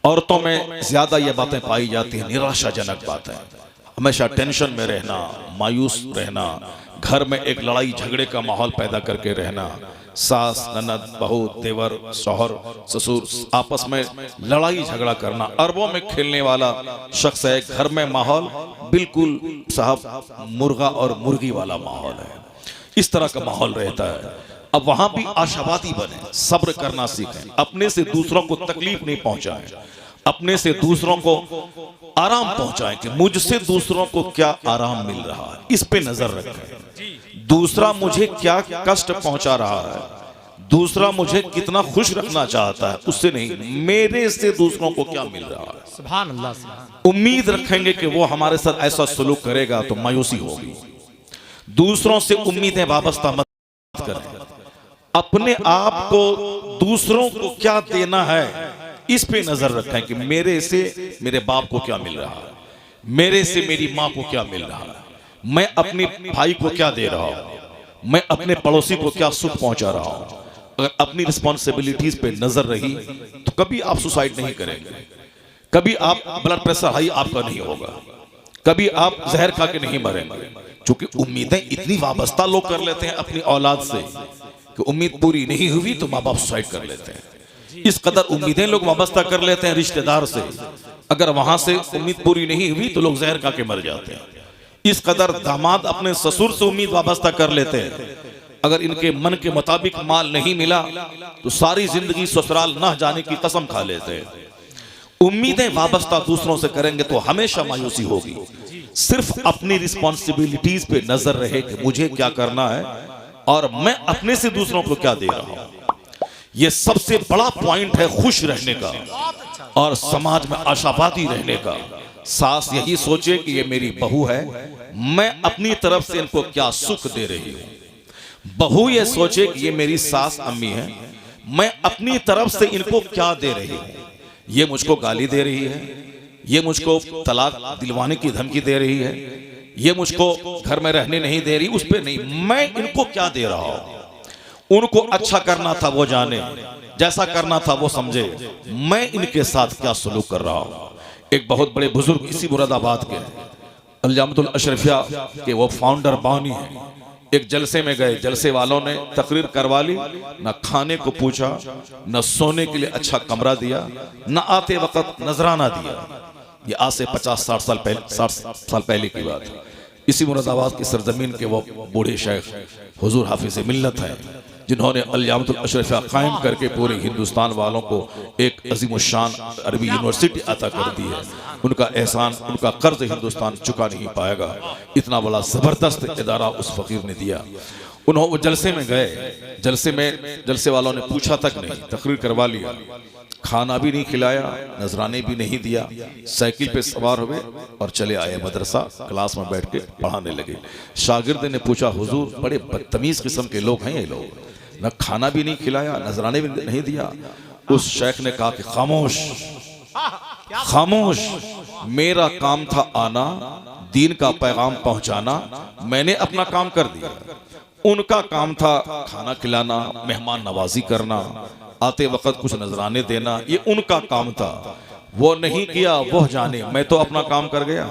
عورتوں میں زیادہ یہ باتیں پائی جاتی ہیں، نراشا جنک باتیں، ہمیشہ ٹینشن میں رہنا، مایوس رہنا، گھر میں ایک لڑائی جھگڑے کا ماحول پیدا کر کے رہنا، ساس نند بہو دیور شوہر سسر آپس میں لڑائی جھگڑا کرنا، اربوں میں کھیلنے والا شخص ہے، گھر میں ماحول بالکل صاحب مرغا اور مرغی والا ماحول ہے، اس طرح کا ماحول رہتا ہے۔ اب وہاں بھی آشاوادی بنے، صبر کرنا سیکھیں، اپنے سے دوسروں کو تکلیف نہیں پہنچائیں، اپنے سے دوسروں کو آرام پہنچائیں کہ مجھ سے دوسروں کو کیا آرام مل رہا ہے، اس پہ نظر رکھیں۔ دوسرا مجھے کیا کشٹ پہنچا رہا ہے، دوسرا مجھے کتنا خوش رکھنا چاہتا ہے، اس سے نہیں، میرے سے دوسروں کو کیا مل رہا ہے۔ سبحان اللہ۔ امید رکھیں گے کہ وہ ہمارے ساتھ ایسا سلوک کرے گا تو مایوسی ہوگی۔ دوسروں سے امیدیں وابستہ مت کریں، اپنے آپ کو دوسروں کو کیا دینا ہے اس پہ نظر رکھیں کہ میرے سے میرے باپ کو کیا مل رہا ہے، میرے سے میری ماں کو کیا مل رہا ہے، میں اپنے بھائی کو کیا دے رہا ہوں، میں اپنے پڑوسی کو کیا سکھ پہنچا رہا ہوں۔ اگر اپنی رسپانسبلٹیز پہ نظر رہی تو کبھی آپ سوسائڈ نہیں کریں گے، کبھی آپ بلڈ پریشر ہائی آپ کا نہیں ہوگا، کبھی آپ زہر کھا کے نہیں مریں گے، چونکہ امیدیں اتنی وابستہ لوگ کر لیتے ہیں اپنی اولاد سے کہ امید پوری نہیں ہوئی تو ماں باپ سوسائڈ کر لیتے ہیں۔ اس قدر امیدیں لوگ وابستہ کر لیتے ہیں رشتہ دار سے، اگر وہاں سے امید پوری نہیں ہوئی تو لوگ زہر کھا کے مر جاتے ہیں۔ اس قدر داماد اپنے سسر سے امید وابستہ کر لیتے ہیں، اگر ان کے من کے مطابق مال نہیں ملا تو ساری زندگی سسرال نہ جانے کی قسم کھا لیتے ہیں۔ امیدیں وابستہ دوسروں سے کریں گے تو ہمیشہ مایوسی ہوگی۔ صرف اپنی رسپانسبلٹیز پہ نظر رہے کہ مجھے کیا کرنا ہے اور میں اپنے سے دوسروں کو کیا دے رہا ہوں، یہ سب سے بڑا پوائنٹ ہے خوش رہنے کا اور سماج میں آشاوادی رہنے کا۔ ساس یہی سوچے کہ یہ میری بہو ہے، میں اپنی طرف سے ان کو کیا سکھ دے رہی ہوں، بہو یہ سوچے کہ یہ میری ساس امی ہے، میں اپنی طرف سے ان کو کیا دے رہی ہوں، یہ مجھ کو گالی دے رہی ہے، یہ مجھ کو طلاق دلوانے کی دھمکی دے رہی ہے، یہ مجھ کو گھر میں رہنے نہیں دے رہی، اس پہ نہیں، میں ان کو کیا دے رہا ہوں۔ ان کو اچھا کرنا تھا وہ جانے، جیسا کرنا تھا وہ سمجھے، میں ان کے ساتھ کیا سلوک کر رہا ہوں۔ ایک بہت بڑے بزرگ اسی مراد آباد کے الجامعۃ الاشرفیہ کے وہ فاؤنڈر بانی ہیں، ایک جلسے میں گئے، جلسے والوں نے تقریر کروا لی، نہ کھانے کو پوچھا، نہ سونے کے لیے اچھا کمرہ دیا، نہ آتے وقت نذرانہ دیا۔ یہ آج سے 50-60 سال پہلے کی بات ہے۔ اسی مراد آباد کی سرزمین کے وہ بوڑھے شیخ حضور حافظ ملت ہیں جنہوں نے الجامعۃ الاشرفیہ قائم کر کے پورے ہندوستان والوں کو ایک عظیم الشان عربی یونیورسٹی عطا کر دی ہے۔ ان کا احسان، ان کا قرض ہندوستان چکا نہیں پائے گا، اتنا بڑا زبردست ادارہ اس فقیر نے دیا۔ انہوں وہ جلسے میں گئے، جلسے والوں نے پوچھا تک نہیں، تقریر کروا لیا، کھانا بھی نہیں کھلایا، نذرانے بھی نہیں دیا، سائیکل پہ سوار ہوئے اور چلے آئے مدرسہ، کلاس میں بیٹھ کے پڑھانے لگے۔ شاگرد نے پوچھا حضور بڑے بدتمیز قسم کے لوگ ہیں یہ لوگ، نہ کھانا بھی نہیں کھلایا، نذرانے بھی نہیں دیا۔ اس شیخ نے کہا کہ خاموش خاموش، میرا کام تھا آنا، دین کا پیغام پہنچانا، میں نے اپنا کام کر دیا، ان کا کام تھا کھانا کھلانا، مہمان نوازی کرنا، آتے وقت کچھ نذرانے دینا، یہ ان کا کام تھا، وہ نہیں کیا، وہ جانے، میں تو اپنا کام کر گیا۔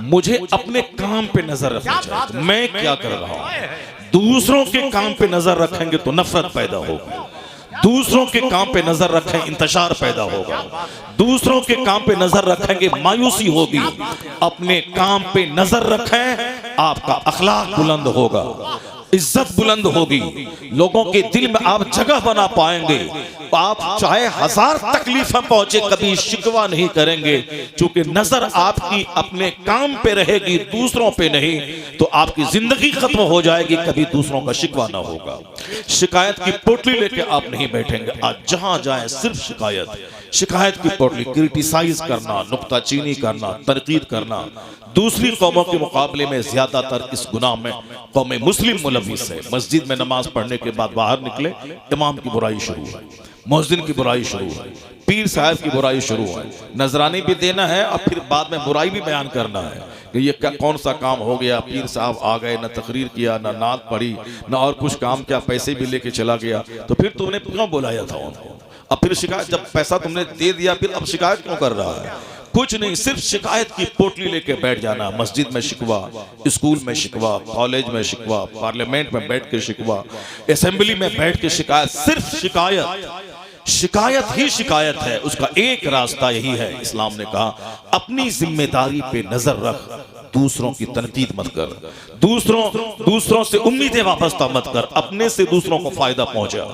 مجھے اپنے کام پہ نظر رکھنا چاہیے، میں کیا کر رہا ہوں۔ دوسروں کے کام پہ نظر رکھیں گے تو نفرت پیدا ہوگی، دوسروں کے کام پہ نظر رکھیں انتشار پیدا ہوگا، دوسروں کے کام پہ نظر رکھیں گے مایوسی ہوگی، اپنے کام پہ نظر رکھیں آپ کا اخلاق بلند ہوگا، عزت بلند ہوگی، لوگوں کے دل میں آپ جگہ بنا پائیں گے، آپ چاہے 1000 تکلیفیں پہنچے کبھی شکوہ نہیں کریں گے، چونکہ نظر آپ کی اپنے کام پہ رہے گی دوسروں پہ نہیں، تو آپ کی زندگی ختم ہو جائے گی، کبھی دوسروں کا شکوہ نہ ہوگا۔ شکایت کی پوٹلی لے کے آپ نہیں بیٹھیں گے، آج جہاں جائیں صرف شکایت کی پوٹلی، کرٹیسائز کرنا، نکتہ چینی کرنا، تنقید کرنا۔ دوسری قوموں کے مقابلے میں زیادہ تر اس گناہ میں قوم مسلم ملوث ہے۔ مسجد میں نماز پڑھنے کے بعد باہر نکلے، امام کی برائی شروع ہے، مؤذن کی برائی شروع ہے، پیر صاحب کی برائی شروع ہے، نذرانے بھی دینا ہے اور پھر بعد میں برائی بھی بیان کرنا ہے کہ یہ کون سا کام ہو گیا، پیر صاحب آ گئے، نہ تقریر کیا، نہ نعت پڑھی، نہ اور کچھ کام کیا، پیسے بھی لے کے چلا گیا، تو پھر تم نے کیوں بلایا تھا ان کو؟ اب پھر شکایت، جب پیسہ تم نے دے دیا پھر اب شکایت کیوں کر رہا ہے؟ کچھ نہیں، صرف شکایت کی پوٹلی لے کے بیٹھ جانا. مسجد میں شکوہ، اسکول میں شکوہ، کالج میں شکوہ، پارلیمنٹ میں بیٹھ کے شکوہ، اسمبلی میں بیٹھ کے شکایت، صرف شکایت. شکایت ہی شکایت ہے. اس کا ایک راستہ یہی ہے، اسلام نے کہا اپنی ذمہ داری پہ نظر رکھ، دوسروں کی تنقید مت کر، دوسروں سے امیدیں وابستہ مت کر، اپنے سے دوسروں کو فائدہ پہنچا.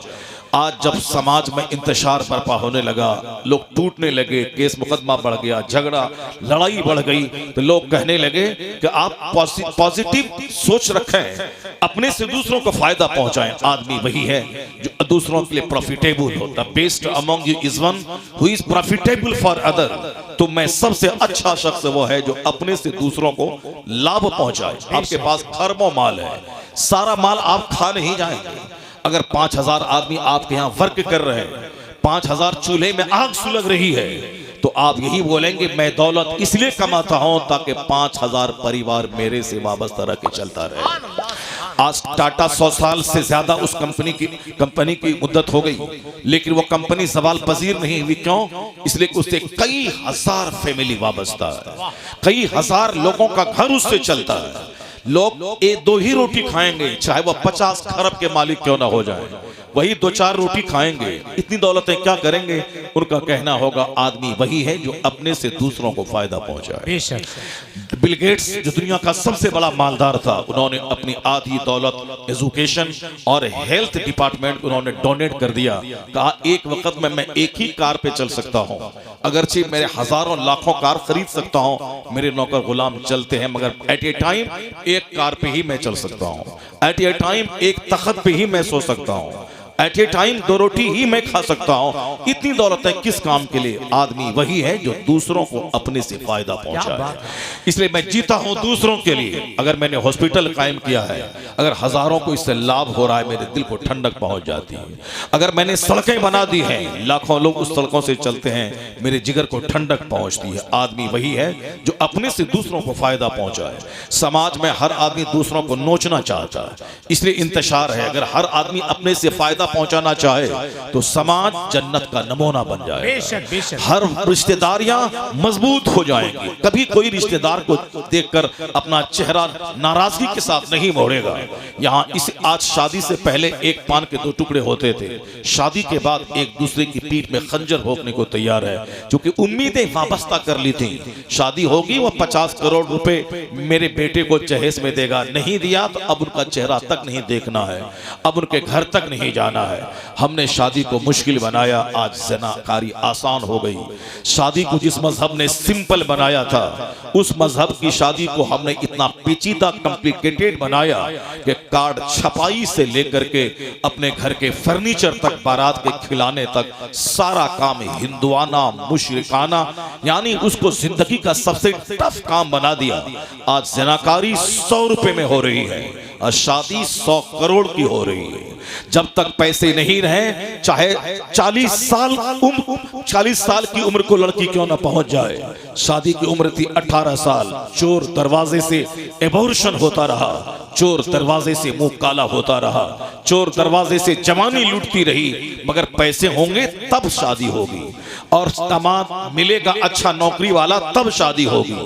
آج جب سماج میں انتشار برپا ہونے لگا، لوگ ٹوٹنے لگے، کیس مقدمہ بڑھ گیا، جھگڑا لڑائی بڑھ گئی، تو لوگ کہنے لگے کہ آپ پازیٹیو سوچ رکھیں، اپنے سے دوسروں کو فائدہ پہنچائیں. آدمی وہی ہے جو دوسروں کے لیے پروفیٹیبل ہوتا. Best امونگ you is one who is profitable for other. تو میں سب سے اچھا شخص وہ ہے جو اپنے سے دوسروں کو لابھ پہنچائے. آپ کے پاس خربوں مال ہے، سارا مال آپ کھا نہیں جائیں گے. اگر 5000 آدمی آپ کے ہاں ورک کر رہے ہیں، 5000 چولہے میں آگ سلگ رہی ہے، تو آپ یہی بولیں گے میں دولت اس لیے کماتا ہوں تاکہ 5000 پریوار میرے سے وابستہ رہ کے چلتا رہے. آج ٹاٹا 100 سال سے زیادہ اس کمپنی کی مدت ہو گئی، لیکن وہ کمپنی زوال پذیر نہیں ہوئی. کیوں؟ اس لیے کہ اس سے کئی ہزار فیملی وابستہ ہے، کئی ہزار لوگوں کا گھر اس سے چلتا ہے. لوگ دو ہی روٹی کھائیں گے، چاہے وہ 50 خرب کے مالک کیوں نہ ہو جائیں، وہی 2-4 روٹی کھائیں گے. اتنی دولتیں کیا کریں گے؟ ان کا کہنا ہوگا آدمی وہی ہے جو اپنے سے دوسروں کو فائدہ پہنچائے. بل گیٹس جو دنیا کا سب سے بڑا مالدار تھا، انہوں نے اپنی آدھی دولت ایجوکیشن اور ہیلتھ ڈپارٹمنٹ انہوں نے ڈونیٹ کر دیا. کہا ایک وقت میں ایک ہی کار پہ چل سکتا ہوں، اگرچہ میرے ہزاروں لاکھوں کار خرید سکتا ہوں، میرے نوکر غلام چلتے ہیں، مگر ایٹ اے ٹائم ایک کار پہ ہی میں چل سکتا ہوں، ایٹ اے ٹائم ایک تخت پہ ہی میں سو سکتا ہوں، ایٹ اے ٹائم 2 روٹی ہی میں کھا سکتا ہوں. اتنی دولت ہے کس کام کے لیے؟ آدمی وہی ہے جو دوسروں کو اپنے سے فائدہ پہنچائے. اس لیے میں جیتا ہوں دوسروں کے لیے. اگر میں نے ہاسپٹل قائم کیا ہے، اگر ہزاروں کو اس سے لابھ ہو رہا ہے، میرے دل کو ٹھنڈک پہنچ جاتی ہے. اگر میں نے سڑکیں بنا دی ہیں، لاکھوں لوگ اس سڑکوں سے چلتے ہیں، میرے جگر کو ٹھنڈک پہنچتی ہے. آدمی وہی ہے جو اپنے سے دوسروں کو فائدہ پہنچائے. سماج میں ہر آدمی دوسروں کو نوچنا چاہتا ہے، اس لیے انتشار ہے. اگر ہر آدمی اپنے سے فائدہ پہنچانا چاہے تو سماج جنت کا نمونہ بن جائے گا. ہر رشتہ داریاں مضبوط ہو جائیں گی. کبھی کوئی رشتہ دار کو دیکھ کر اپنا چہرہ ناراضگی کے ساتھ نہیں موڑے گا. یہاں آج شادی سے پہلے ایک پان کے 2 ٹکڑے ہوتے تھے، شادی کے بعد ایک دوسرے کی پیٹھ میں خنجر بھونکنے کو تیار ہے، چونکہ امیدیں وابستہ کر لی تھی. شادی ہوگی، وہ 50 کروڑ روپے میرے بیٹے کو جہیز میں دے گا، نہیں دیا تو اب ان کا چہرہ تک نہیں دیکھنا ہے، اب ان کے گھر تک نہیں جانا ہے. ہم نے شادی کو مشکل بنایا، آج زناکاری آسان ہو گئی. شادی کو جس مذہب نے سمپل بنایا تھا، اس مذہب کی شادی کو ہم نے اتنا پیچیدہ کمپلیکیٹڈ بنایا کہ کارڈ چھپائی سے لے کر کے اپنے گھر کے فرنیچر تک، بارات کے کھلانے تک، سارا کام ہندوانہ مشرکانہ، یعنی اس کو زندگی کا سب سے ٹف کام بنا دیا. آج زناکاری 100 روپے میں ہو رہی ہے اور شادی 100 کروڑ کی ہو رہی ہے. جب تک پیسے نہیں رہے، چاہے 40 سال کی عمر کو لڑکی کیوں نہ پہنچ جائے. شادی کی عمر تھی 18 سال، چور دروازے سے ایبورشن ہوتا رہا، چور دروازے سے منہ کالا ہوتا رہا، چور دروازے سے جوانی لوٹتی رہی. مگر پیسے ہوں گے تب شادی ہوگی، اور داماد ملے گا اچھا نوکری والا تب شادی ہوگی.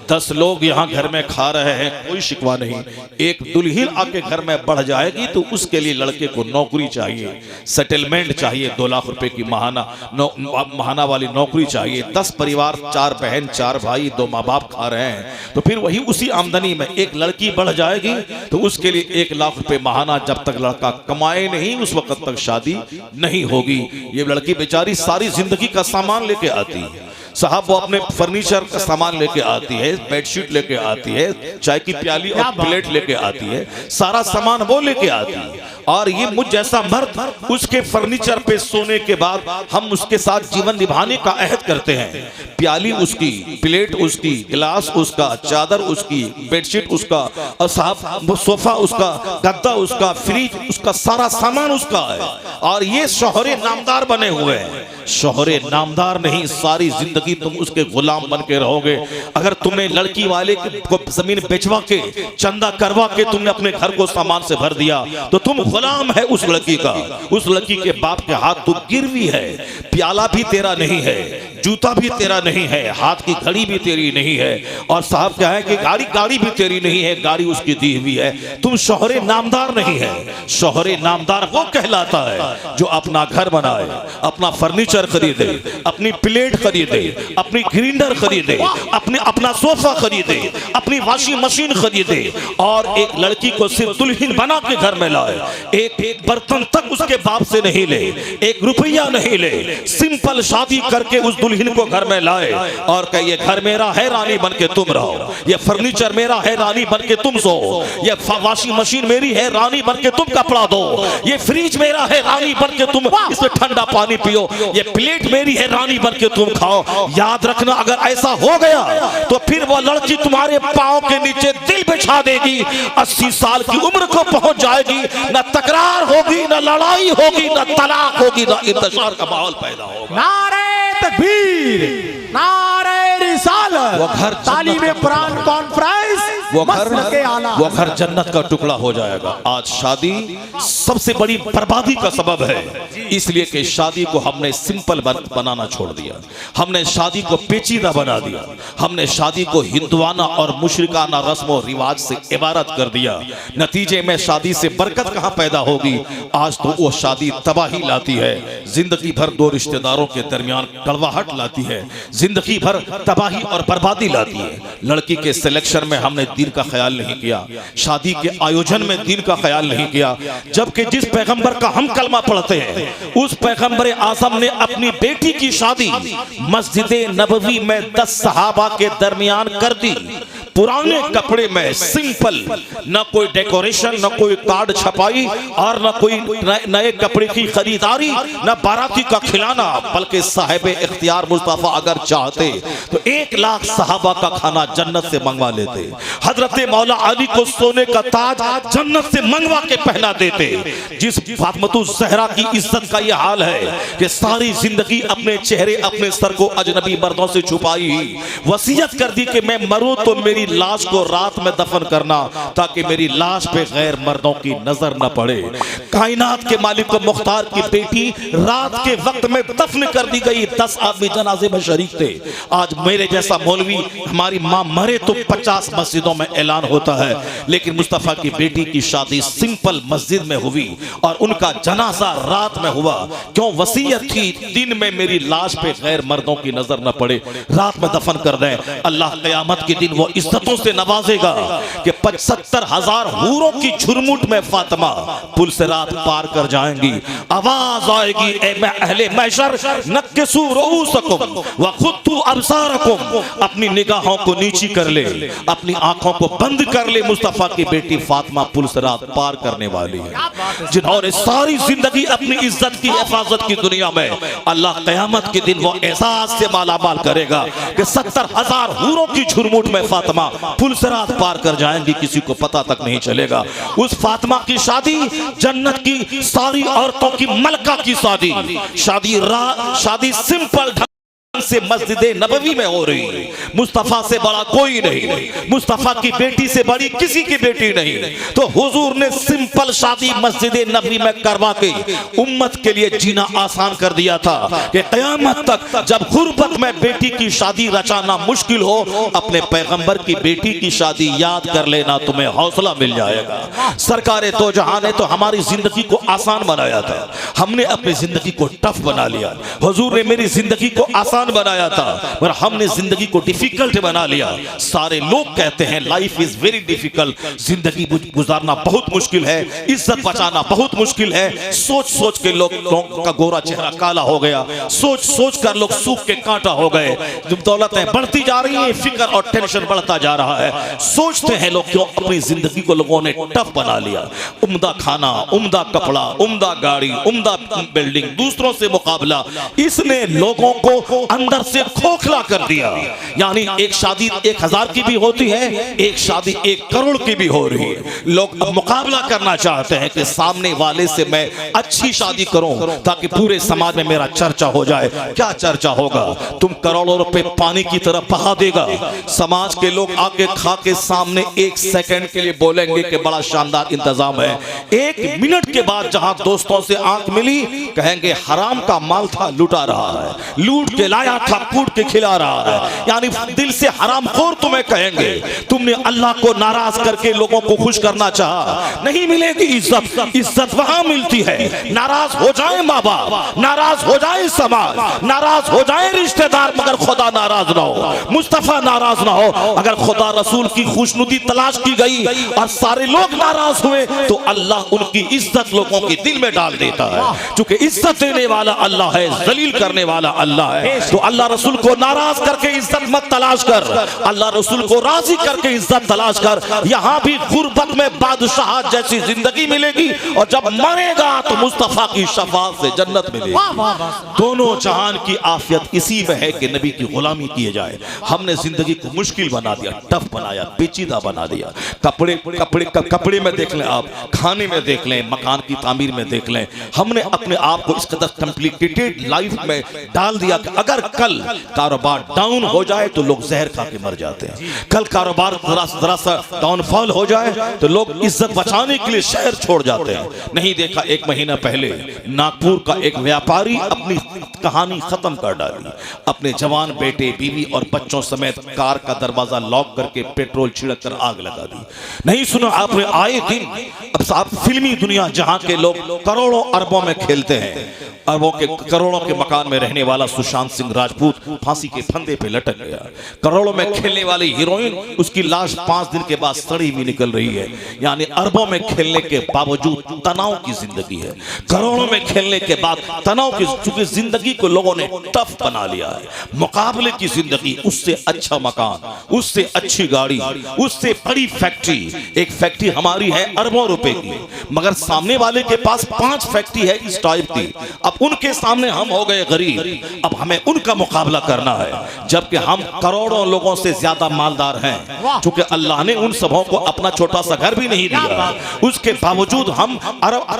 10 لوگ یہاں گھر میں کھا رہے ہیں، کوئی شکوہ نہیں. ایک دلہن آ کے گھر میں بڑھ جائے گی تو اس کے لیے لڑکے کو نوکری چاہیے، سیٹلمنٹ چاہیے، 2 لاکھ روپے کی ماہانہ والی نوکری چاہیے. 10 پریوار، 4 بہن 4 بھائی، 2 ماں باپ کھا رہے ہیں، تو پھر وہی اسی آمدنی میں ایک لڑکی بڑھ جائے گی تو اس کے لیے 1 لاکھ روپے ماہانہ. جب تک لڑکا کمائے نہیں اس وقت تک شادی نہیں ہوگی. یہ لڑکی بیچاری ساری زندگی کا سامان لے کے آتی ہے. صاحب وہ اپنے فرنیچر کا سامان لے کے آتی ہے، بیڈ شیٹ لے کے آتی ہے، چائے کی پیالی اور پلیٹ لے کے آتی ہے، سارا سامان وہ لے کے آتی ہے. اور یہ مجھ جیسا مرد اس کے فرنیچر پہ سونے کے بعد ہم اس کے ساتھ جیون نبھانے کا عہد کرتے ہیں. پیالی اس کی، پلیٹ اس کی، گلاس اس کا، چادر اس کی، بیڈ شیٹ اس کا، اور صاحب صوفہ اس کا، گدا اس کا، فریج اس کا، سارا سامان اس کا ہے. اور یہ شوہر نامدار بنے ہوئے ہیں. شوہر نامدار نہیں، ساری زندگی تم اس کے غلام بن کے رہو گے. اگر تمہیں لڑکی والے کو زمین بیچوا کے، چندہ کروا کے تم نے اپنے گھر کو سامان سے بھر دیا تو تم غلام ہے اس لڑکی کا، اس لڑکی کے باپ کے ہاتھ تو گروی ہے، پیالہ بھی تیرا نہیں ہے، جوتا بھی تیرا نہیں ہے، ہاتھ کی گھڑی بھی تیری نہیں ہے، اور صاحب کیا ہے کہ گاڑی بھی تیری نہیں ہے، گاڑی اس کی دی ہوئی ہے، تم شوہر نامدار نہیں ہے۔ شوہر نامدار وہ کہلاتا ہے جو اپنا گھر بنائے، اپنا فرنیچر خریدے، اپنی پلیٹ خریدے، اپنی گرینڈر خریدے، اپنا صوفہ خریدے، اپنی واشنگ مشین خریدے، اور ایک لڑکی کو صرف دلہن بنا کے گھر میں لائے، ایک برتن تک اس کے باپ سے نہیں لے، ایک روپیہ نہیں لے، سمپل شادی کر کے اس دلہن کو گھر میں لائے اور کہ یہ گھر میرا ہے، رانی بن کے تم رہو، یہ فرنیچر میرا ہے، رانی بن کے تم سو، یہ واشنگ مشین میری ہے، رانی بن کے تم کپڑا دو، یہ فریج میرا ہے، رانی بن کے تم اس میں ٹھنڈا پانی پیو، یہ پلیٹ میری ہے، رانی بن کے تم کھاؤ۔ یاد رکھنا اگر ایسا ہو گیا تو پھر وہ لڑکی تمہارے پاؤں کے نیچے دل بچھا دے گی، 80 سال کی عمر کو پہنچ جائے گی، نہ تکرار ہوگی، نہ لڑائی ہوگی، نہ طلاق ہوگی، نہ انتشار کا ماحول پیدا ہوگا۔ نعرہ تکبیر، نعرہ رسالت، تعلیم قرآن کانفرنس، مسلک اعلیٰ، وہ گھر جنت کا ٹکڑا ہو جائے گا۔ آج شادی سب سے بڑی بربادی کا سبب ہے، اس لیے کہ شادی کو ہم نے سمپل بنانا چھوڑ دیا، ہم نے شادی کو پیچیدہ بنا دیا، ہم نے شادی کو ہندوانہ اور مشرکانہ رسم و رواج سے عبارت کر دیا۔ نتیجے میں شادی سے برکت کہاں پیدا ہوگی؟ آج تو وہ شادی تباہی لاتی ہے، زندگی بھر دو رشتہ داروں کے درمیان کڑواہٹ لاتی ہے، زندگی بھر تباہی اور بربادی لاتی ہے۔ لڑکی کے سلیکشن میں ہم نے دین کا خیال نہیں کیا، شادی کے آیوجن میں دین کا خیال نہیں کیا، جبکہ جس پیغمبر کا ہم کلمہ پڑھتے ہیں اس پیغمبر اعظم نے اپنی بیٹی کی شادی مسجد نبوی میں 10 صحابہ کے درمیان کر دی، پرانے کپڑے میں، سمپل، نہ کوئی ڈیکوریشن، نہ کوئی کارڈ چھپائی، اور نہ کوئی نئے کپڑے کی خریداری، نہ باراتی کا کھلانا، بلکہ صاحب اختیار مصطفیٰ اگر چاہتے تو 1 لاکھ صحابہ کا کھانا جنت سے منگوا لیتے، حضرت مولا علی کو سونے کا تاج جنت سے منگوا کے پہنا دیتے۔ جس فاطمہ الزہرا کی عزت کا یہ حال ہے کہ ساری زندگی اپنے چہرے، اپنے سر کو اجنبی مردوں سے چھپائی، وصیت کر دی کہ میں مروں تو میری لاش کو رات میں دفن کرنا تاکہ میری لاش پہ غیر مردوں کی نظر نہ پڑے۔ کائنات کے مالک و مختار کی بیٹی رات کے وقت میں دفن کر دی گئی، 10 آدمی جنازے میں شریک تھے۔ آج میرے جیسا مولوی ہماری ماں مرے تو 50 مسجدوں میں اعلان ہوتا ہے، لیکن مصطفیٰ کی بیٹی کی شادی سمپل مسجد میں ہوئی اور ان کا جنازہ رات میں ہوا۔ کیوں؟ وصیت تھی دن میں میری لاش پہ غیر مردوں کی نظر نہ پڑے، رات میں دفن کر دیں۔ اللہ قیامت کے دن وہ عزتوں سے نوازے گا کہ 75,000 حوروں کی جھرمٹ میں فاطمہ پل سے رات پار کر جائیں گی، آواز آئے گی اے اہل محشر نکسو رؤوسکم وخطو ابصارکم، اپنی نگاہوں کو نیچی کر لے، اپنی آنکھوں کو بند کر لے، مصطفیٰ کی بیٹی فاطمہ پل سے رات پار کرنے والی ہے۔ جنہوں نے ساری زندگی اپنی عزت کی حفاظت کی دنیا میں، اللہ قیامت کے دن وہ اعزاز سے مالا مال کرے گا کہ 70,000 حوروں کی جھرمٹ میں فاطمہ پل سے رات پار کر جائیں گی، کسی کو پتہ تک نہیں چلے گا۔ اس فاطمہ کی شادی جنت کی ساری عورتوں کی ملکہ کی شادی سمپل ڈھنگ سے مسجد نبوی میں ہو رہی ہے۔ مصطفیٰ سے بڑا کوئی نہیں، مصطفیٰ کی بیٹی سے بڑی کسی کی بیٹی نہیں، تو حضور نے سمپل شادی مسجد نبوی میں کروا کے امت کے لیے جینا آسان کر دیا تھا کہ قیامت تک جب غربت میں بیٹی کی شادی رچانا مشکل ہو، اپنے پیغمبر کی بیٹی کی شادی یاد کر لینا، تمہیں حوصلہ مل جائے گا۔ سرکار دو جہاں نے تو ہماری زندگی کو آسان بنایا تھا، ہم نے اپنی زندگی کو ٹف بنا لیا۔ حضور نے میری زندگی کو آسان بنایا تھا اور ہم نے زندگی کو ڈیفیکلٹ بنا لیا۔ سارے لوگ کہتے ہیں لائف از ویری ڈیفیکلٹ، زندگی گزارنا بہت مشکل ہے، عزت بچانا بہت مشکل ہے۔ سوچ سوچ کے لوگوں کا گورا چہرہ کالا ہو گیا، سوچ سوچ کر لوگ سوکھ کے کانٹا ہو گئے۔ جب دولتیں بڑھتی جا رہی ہیں، فکر اور ٹینشن بڑھتا جا رہا ہے۔ سوچتے ہیں لوگ کیوں اپنی زندگی کو لوگوں نے ٹف بنا لیا۔ عمدہ کھانا، عمدہ کپڑا، عمدہ گاڑی، عمدہ بلڈنگ، دوسروں سے مقابلہ، اس نے لوگوں کو اندر سے کھوکھلا کر دیا. یعنی ایک شادی 1000 کی بھی ہوتی ہے, ایک شادی 1 کروڑ کی بھی ہو رہی ہے. لوگ اب مقابلہ کرنا چاہتے ہیں کہ سامنے والے سے میں اچھی شادی کروں تاکہ پورے سماج میں میرا چرچا ہو جائے. کیا چرچا ہوگا؟ تم کروڑوں روپے پانی کی طرف بہا دے گا. سماج کے لوگ آگے کھا کے سامنے 1 سیکنڈ کے لیے بولیں گے کہ بڑا شاندار انتظام ہے. 1 منٹ کے بعد جہاں دوستوں سے آنکھ ملی کہیں گے حرام کا مال تھا, لٹا رہا ہے, لوٹ کے لایا تھا, کوٹ کے کھلا رہا ہے. یعنی دل سے حرام خور تمہیں کہیں گے. تم نے اللہ کو ناراض کر کے لوگوں کو خوش کرنا چاہا, نہیں ملے گی عزت. عزت وہاں ملتی ہے ناراض ہو جائیں ماں باپ, ناراض ہو جائیں سماج, ناراض ہو جائیں رشتہ دار, مگر خدا ناراض نہ ہو, مصطفیٰ ناراض نہ ہو. اگر خدا رسول کی خوشنودی تلاش کی گئی اور سارے لوگ ناراض ہوئے تو اللہ ان کی عزت لوگوں کے دل میں ڈال دیتا ہے. چونکہ عزت دینے والا اللہ ہے, ذلیل کرنے والا اللہ ہے. تو اللہ رسول کو ناراض کر کے عزت مت تلاش کر, اللہ رسول کو راضی کر کے عزت تلاش کر. یہاں بھی غربت میں بادشاہت جیسی زندگی ملے گی, اور جب مرے گا تو مصطفیٰ کی شفاعت سے جنت ملے گی. دونوں جہان کی عافیت اسی میں ہے کہ نبی کی غلامی کیے جائے. ہم نے زندگی کو مشکل بنا دیا, ٹف بنایا, پیچیدہ بنا دیا. کپڑے میں دیکھ لیں, آپ کھانے میں دیکھ لیں, مکان کی تعمیر میں دیکھ لیں. ہم نے اپنے آپ کو اس قدر کمپلیکیٹڈ لائف میں ڈال دیا کہ اگر کل کاروبار ڈاؤن ہو جائے تو لوگ زہر کھا کے مر جاتے ہیں. کل کاروبار ذرا سا ڈاؤن فال ہو جائے تو لوگ عزت بچانے کے لیے شہر چھوڑ جاتے ہیں. نہیں دیکھا 1 مہینہ پہلے ناگپور کا ایک ویاپاری اپنی کہانی ختم کر ڈالی. اپنے جوان بیٹے, بیوی اور بچوں سمیت کار کا دروازہ لاک کر کے پیٹرول چھڑک کر آگ لگا دی. نہیں سنا آپ نے؟ آئے دن اب صاحب فلمی دنیا جہاں کے لوگ کروڑوں اربوں میں کھیلتے ہیں, اربوں کے کروڑوں کے مکان میں رہنے والا سشانت سنگھ راجپوت پھانسی کے پھندے پہ لٹک گیا. کروڑوں میں کھیلنے والی ہیروئن, اس کی لاش 5 دن کے بعد سڑی ہوئی نکل رہی ہے. یعنی اربوں میں کھیلنے کے باوجود تناؤ کی زندگی ہے, کروڑوں میں کھیلنے کے بعد تناؤ کی, چونکہ زندگی کو لوگوں نے ٹف بنا لیا ہے. مقابلے کی زندگی, اس سے اچھا مکان, اس سے اچھی گاڑی, اس سے بڑی فیکٹری. ایک فیکٹری ہماری ہے اربوں روپے کی, مگر سامنے والے کے پاس 5 فیکٹری ہے اس ٹائپ کی. اب ان کے سامنے ہم ہو گئے غریب. اب ہمیں ان کا مقابلہ کرنا ہے, جبکہ ہم کروڑوں لوگوں سے زیادہ مالدار ہیں. چونکہ اللہ نے ان سبوں کو اپنا چھوٹا سا گھر بھی نہیں دیا, اس کے باوجود ہم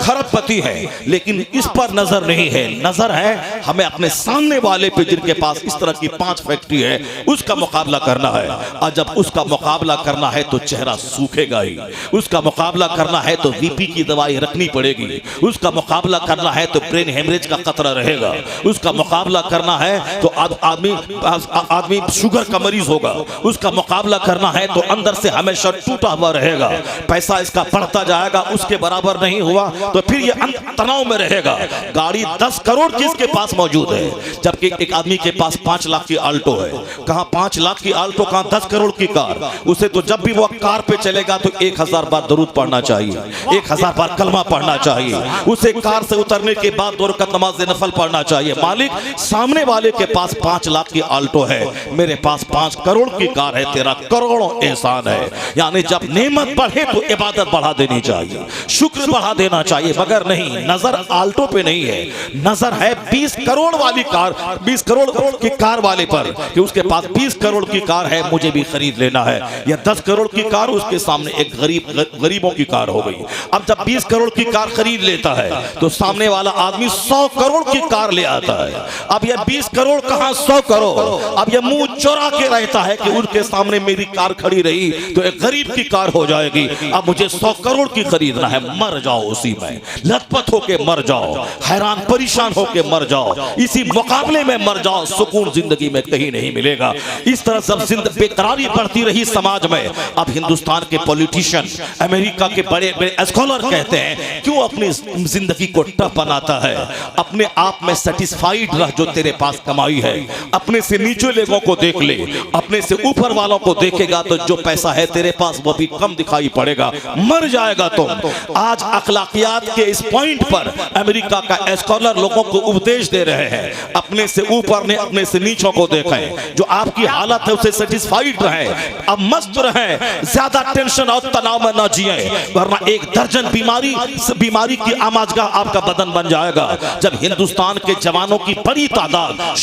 خرب پتی ہیں. لیکن اس پر نظر نہیں ہے, نظر ہے ہمیں اپنے سامنے والے پہ جن کے پاس اس طرح کی 5 فیکٹری ہے, اس کا مقابلہ کرنا ہے. اور جب اس کا مقابلہ کرنا ہے تو چہرہ سوکھے گا ہی, اس کا مقابلہ کرنا ہے تو وی پی کی دوائی رکھنی پڑے گی, اس کا مقابلہ کرنا ہے تو برین ہیمریج کا خطرہ رہے گا, اس کا مقابلہ کرنا ہے تو آدمی شوگر کا مریض ہوگا, اس کا مقابلہ کرنا ہے تو اندر سے ہمیشہ ٹوٹا ہوا رہے گا. پیسہ اس کا بڑھتا جائے گا, اس کے برابر نہیں ہوا تو پھر یہ تناؤ میں رہے گا. گاڑی 10 کروڑ کی اس کے پاس موجود ہے, جبکہ ایک آدمی کے پاس 5 لاکھ کی آلٹو ہے. کہاں 5 لاکھ کی آلٹو, کہاں 10 کروڑ کی کار. اسے تو جب بھی وہ کار پہ چلے گا تو 1000 بار درود پڑھنا چاہیے, 1000 بار کلمہ پڑھنا چاہیے. اسے کار سے اترنے کے بعد 2 رکعت نماز نفل پڑھنا چاہیے. مالک, سامنے والے کے پاس 5 لاکھ کی آلٹو ہے, میرے پاس 5 کروڑ کی کار ہے, تیرا کروڑوں احسان ہے. یعنی جب نعمت بڑھے تو عبادت بڑھا دینی چاہیے, شکر بڑھا دینا چاہیے, مگر نہیں, نظر آلٹو پہ نہیں ہے, نظر ہے 20 کروڑ والی کار, 20 کروڑ کی کار والے پر, کہ اس کے پاس 20 کروڑ کی کار ہے, مجھے بھی خرید لینا ہے. یا 10 کروڑ کی کار, اس کے سامنے ایک غریبوں کی کار ہو گئی. اب جب 20 کروڑ کی کار خرید لیتا ہے تو سامنے والا آدمی 100 کروڑ کی کار لے آتا ہے. اب یہ 20 کروڑ کہاں 100 کروڑ, اب یہ منہ چورا کے رہتا ہے کہ ان کے سامنے میری کار کھڑی رہی تو ایک غریب کی کار ہو جائے گی, اب مجھے 100 کروڑ کی خریدنا ہے. مر جاؤ اسی میں, لت پت ہو کے مر جاؤ, حیران پریشان ہو کے مر جاؤ, اسی مقابلے میں مر جاؤ, سکون زندگی میں کہیں نہیں ملے گا. اس طرح سب بے قراری بڑھتی رہی سماج میں. اب ہندوستان کے پولیٹیشن, امریکہ کے بڑے بڑے اسکالر کہتے ہیں کیوں اپنی زندگی کو ٹف بناتا ہے, اپنے آپ میں سیٹسفائیڈ رہ جو تیرے پاس کمائی ہے. اپنے سے نیچے لوگوں کو دیکھ لے, اپنے سے اوپر والوں کو دیکھے گا تو جو پیسہ ہے تیرے پاس وہ بھی کم دکھائی پڑے گا, مر جائے گا تم. آج اخلاقیات کے اس پوائنٹ پر امریکہ کا اسکالر لوگوں کو اپدیش دے رہے ہیں, اپنے سے اوپر نے اپنے سے نیچوں کو دیکھیں, جو آپ کی حالت ہے اسے سیٹسفائیڈ رہیں, اب مست رہیں, زیادہ ٹینشن اور تناؤ میں نہ جیئیں, ورنہ 1 درجن بیماری کی آماجگاہ آپ کا بدن بن جائے گا. جب ہندوستان کے جوانوں کی بڑی تعداد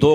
2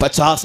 50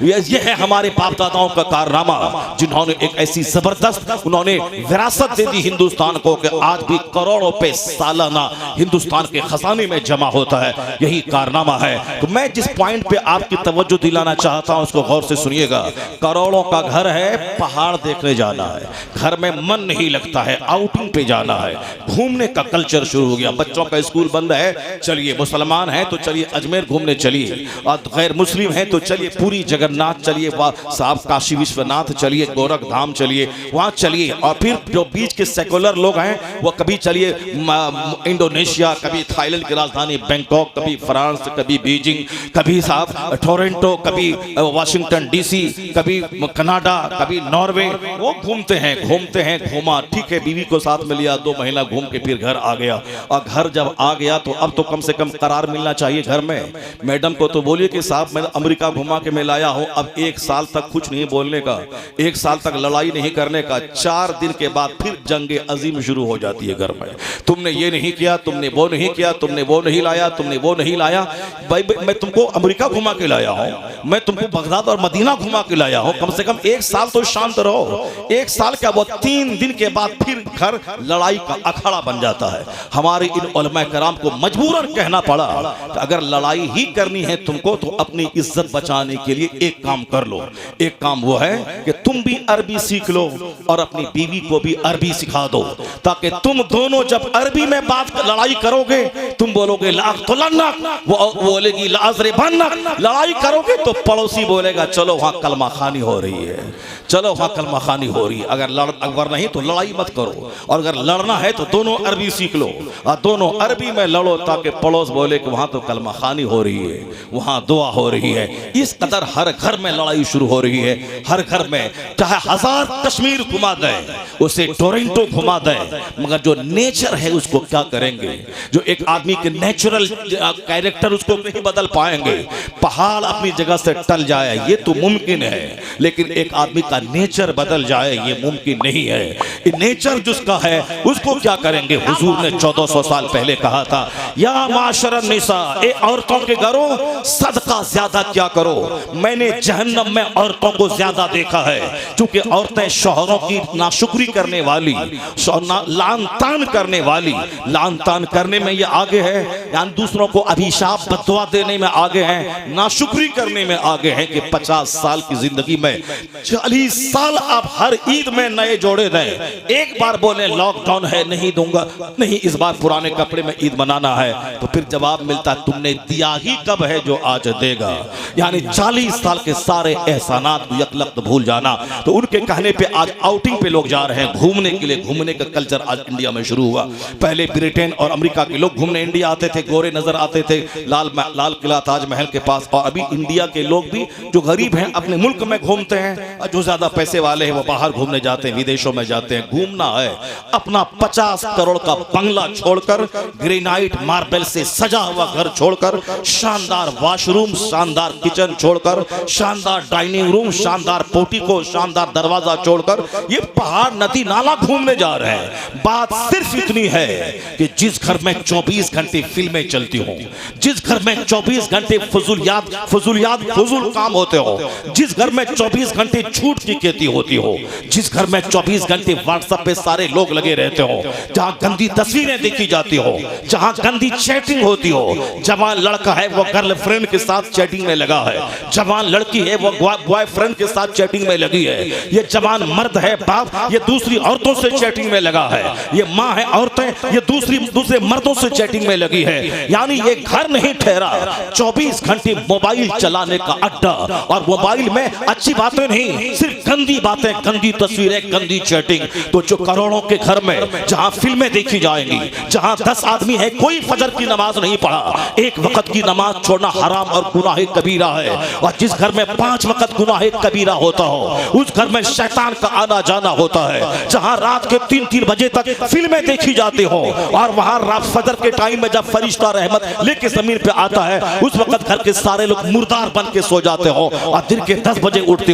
یہ ہے ہمارے باپ داداؤں کا کارنامہ جنہوں نے ایک ایسی زبردست انہوں نے وراثت دے دی ہندوستان کو کہ آج بھی کروڑوں پہ سالانہ ہندوستان کے خزانے میں جمع ہوتا ہے. یہی کارنامہ ہے. تو میں جس پوائنٹ پہ آپ کی توجہ دلانا چاہتا ہوں اس کو غور سے سنیے گا. کروڑوں کا گھر ہے, پہاڑ دیکھنے جانا ہے, گھر میں من نہیں لگتا ہے, آؤٹنگ پہ جانا ہے, گھومنے کا کلچر شروع ہو گیا. بچوں کا اسکول بند ہے, چلیے مسلمان ہیں تو چلیے اجمیر گھومنے چلیے, اور غیر مسلم ہیں تو چلیے پوری جگناتھ چلیے, صاحب کاشی وشوناتھ چلیے, گورکھ دھام چلیے, وہاں چلیے. اور پھر جو بیچ کے سیکولر لوگ ہیں وہ کبھی چلیے انڈونیشیا, کبھی تھائی لینڈ کی راجدھانی بینکاک, کبھی فرانس, کبھی بیجنگ, کبھی صاحب ٹورنٹو, کبھی واشنگٹن ڈی سی, کبھی کینیڈا, کبھی ناروے. وہ گھومتے ہیں گھوما, ٹھیک ہے, بیوی کو ساتھ میں لیا, 2 مہینہ گھوم کے پھر گھر آ گیا. اور گھر جب آ گیا تو اب تو کم سے کم قرار ملنا چاہیے گھر میں. میڈم کو تو بولیے کہ صاحب میں امریکہ گھما کے میں لایا ہوں, اب 1 سال تک کچھ نہیں بولنے کا, 1 سال تک لڑائی نہیں کرنے کا. 4 دن کے بعد پھر جنگ عظیم شروع ہو جاتی ہے گھر میں. تم نے یہ نہیں کیا, تم نے وہ نہیں کیا, تم نے وہ نہیں لایا, تم نے وہ نہیں لایا. بھائی میں تم کو امریکہ گھما کے لایا ہوں, میں تم کو بغداد اور مدینہ گھما کے لایا ہوں, کم سے کم 1 سال تو شانت رہو. 1 سال کیا وہ 3 دن کے بعد پھر گھر لڑائی کا اکھڑا بن جاتا ہے. ہمارے ان علماء کرام کو مجبوراً کہنا پڑا کہ اگر لڑائی ہی کرنی ہے تم کو تو اپنی عزت بچانے کے لیے ایک کام کر لو. ایک کام وہ ہے کہ تم بھی عربی سیکھ لو اور اپنی بیوی کو بھی عربی سکھا دو, تاکہ تم دونوں جب عربی میں لڑائی کرو گے تم بولو گے لاقتلنک, وہ بولے گی لاضربنک. لڑائی کرو گے تو پڑوسی بولے گا چلو وہاں کلمہ خوانی ہو رہی ہے, چلو وہاں کلمہ خوانی ہو رہی ہے. اگر نہیں تو لڑائی مت کرو, اور اگر لڑنا ہے تو دونوں عربی سیکھ لو اور دونوں عربی میں لڑو, تاکہ پڑوس بولے کہ وہاں تو کلمہ خوانی ہو رہی ہے, وہاں دعا ہو رہی ہے. اس قدر ہر گھر میں لڑائی شروع ہو رہی ہے. ہر گھر میں چاہے 1000 کشمیر گھما دے, اسے ٹورنٹو گھما دے, مگر جو نیچر ہے اس کو کیا کریں گے؟ جو ایک آدمی کے نیچرل کیریکٹر اس کو نہیں بدل پائیں گے. پہاڑ اپنی جگہ سے ٹل جائے یہ تو ممکن ہے, لیکن ایک آدمی کا نیچر بدل جائے یہ ممکن نہیں ہے. نیچر جس کا ہے اس کو کیا کریں گے؟ حضور نے 1400 سال پہلے کہا تھا یا معاشر النساء, اے عورتوں کے گھروں صدقہ زیادہ کیا کرو. میں نے جہنم میں عورتوں کو زیادہ دیکھا ہے, چونکہ عورتیں شوہروں کی ناشکری کرنے والی, لعن طعن کرنے والی, لعن طعن کرنے میں یہ آگے ہے, یعنی دوسروں کو ابھیشاپ بددعا دینے میں آگے ہیں, ناشکری کرنے میں آگے ہیں. کہ 50 سال کی زندگی میں 40 سال آپ ہر عید میں نئے جوڑے دیں, ایک بار بولیں لاک ڈاؤن ہے نہیں دوں گا, نہیں اس بار پرانے کپڑے میں عید منانا ہے, تو پھر جواب ملتا تم نے دیا ہی کب ہے جو آج دے گا. یعنی 40 سال کے سارے احسانات کو یک لخت بھول جانا. تو ان کے کہنے پہ آج آؤٹنگ پہ لوگ جا رہے ہیں گھومنے کے لیے. گھومنے کا کلچر آج انڈیا میں شروع ہوا. پہلے برٹن اور امریکہ کے لوگ گھومنے انڈیا آتے تھے, گورے نظر آتے تھے لال قلعہ تاج محل کے پاس. اور ابھی انڈیا کے لوگ بھی جو غریب ہیں اپنے ملک میں گھومتے ہیں, جو زیادہ پیسے والے ہیں وہ باہر گھومنے جاتے ہیں, ودیشوں میں جاتے ہیں. گھومنا ہے اپنا 50 کروڑ کا بنگلہ چھوڑ کر, گرینائٹ ماربل سے سجا ہوا گھر چھوڑ کر, شاندار واش روم, شاندار کچن چھوڑ کر, شاندار ڈائننگ روم, شاندار پورٹیکو, شاندار دروازہ چھوڑ کر یہ پہاڑ ندی نالا گھومنے جا رہے ہیں. بات صرف اتنی ہے کہ جس گھر میں 24 گھنٹے فلمیں چلتی ہوں, جس گھر میں 24 گھنٹے فضول کام ہوتے ہو, جس گھر میں 24 گھنٹے جھوٹ کی کہتی ہوتی ہو, جس گھر میں 24 گھنٹے واٹس ایپ پہ سارے لوگ لگے رہتے ہو, جہاں گندی تصویریں دیکھی جاتی ہو, جہاں گندی چیٹنگ ہوتی ہو. جوان لڑکا ہے وہ گرل فرینڈ کے ساتھ چیٹنگ میں لگا ہے, جوان لڑکی ہے وہ بوائے فرینڈ کے ساتھ چیٹنگ میں لگی ہے, یہ جوان مرد ہے باپ یہ دوسری عورتوں سے چیٹنگ میں لگا ہے, یہ ماں ہے عورتیں یہ دوسرے مردوں سے چیٹنگ میں لگی ہے. یعنی یہ گھر نہیں ٹھہرا, 24 گھنٹے موبائل چلانے کا اڈا, اور موبائل میں اچھی باتیں نہیں, صرف گندی باتیں, گندی تصویریں, گندی چیٹنگ. تو جو کروڑوں کے گھر میں جہاں فلمیں دیکھی جائیں گی, جہاں 10 آدمی ہے کوئی فجر کی نماز نہیں پڑھا, ایک وقت کی نماز چھوڑنا حرام اور گناہ کبیرہ ہے. اور جس گھر میں 5 وقت گناہ کبیرہ ہوتا ہو اس گھر میں شیطان کا آنا جانا ہوتا ہے. جہاں رات کے 3 بجے تک فلمیں دیکھی جاتی ہو, اور وہاں رات فجر کے ٹائم میں جب فرشتہ رحمت لے کے زمین پہ آتا ہے اس وقت گھر کے سارے لوگ مردار بن کے سو جاتے ہو, اور دن کے 10 بجے اٹھتے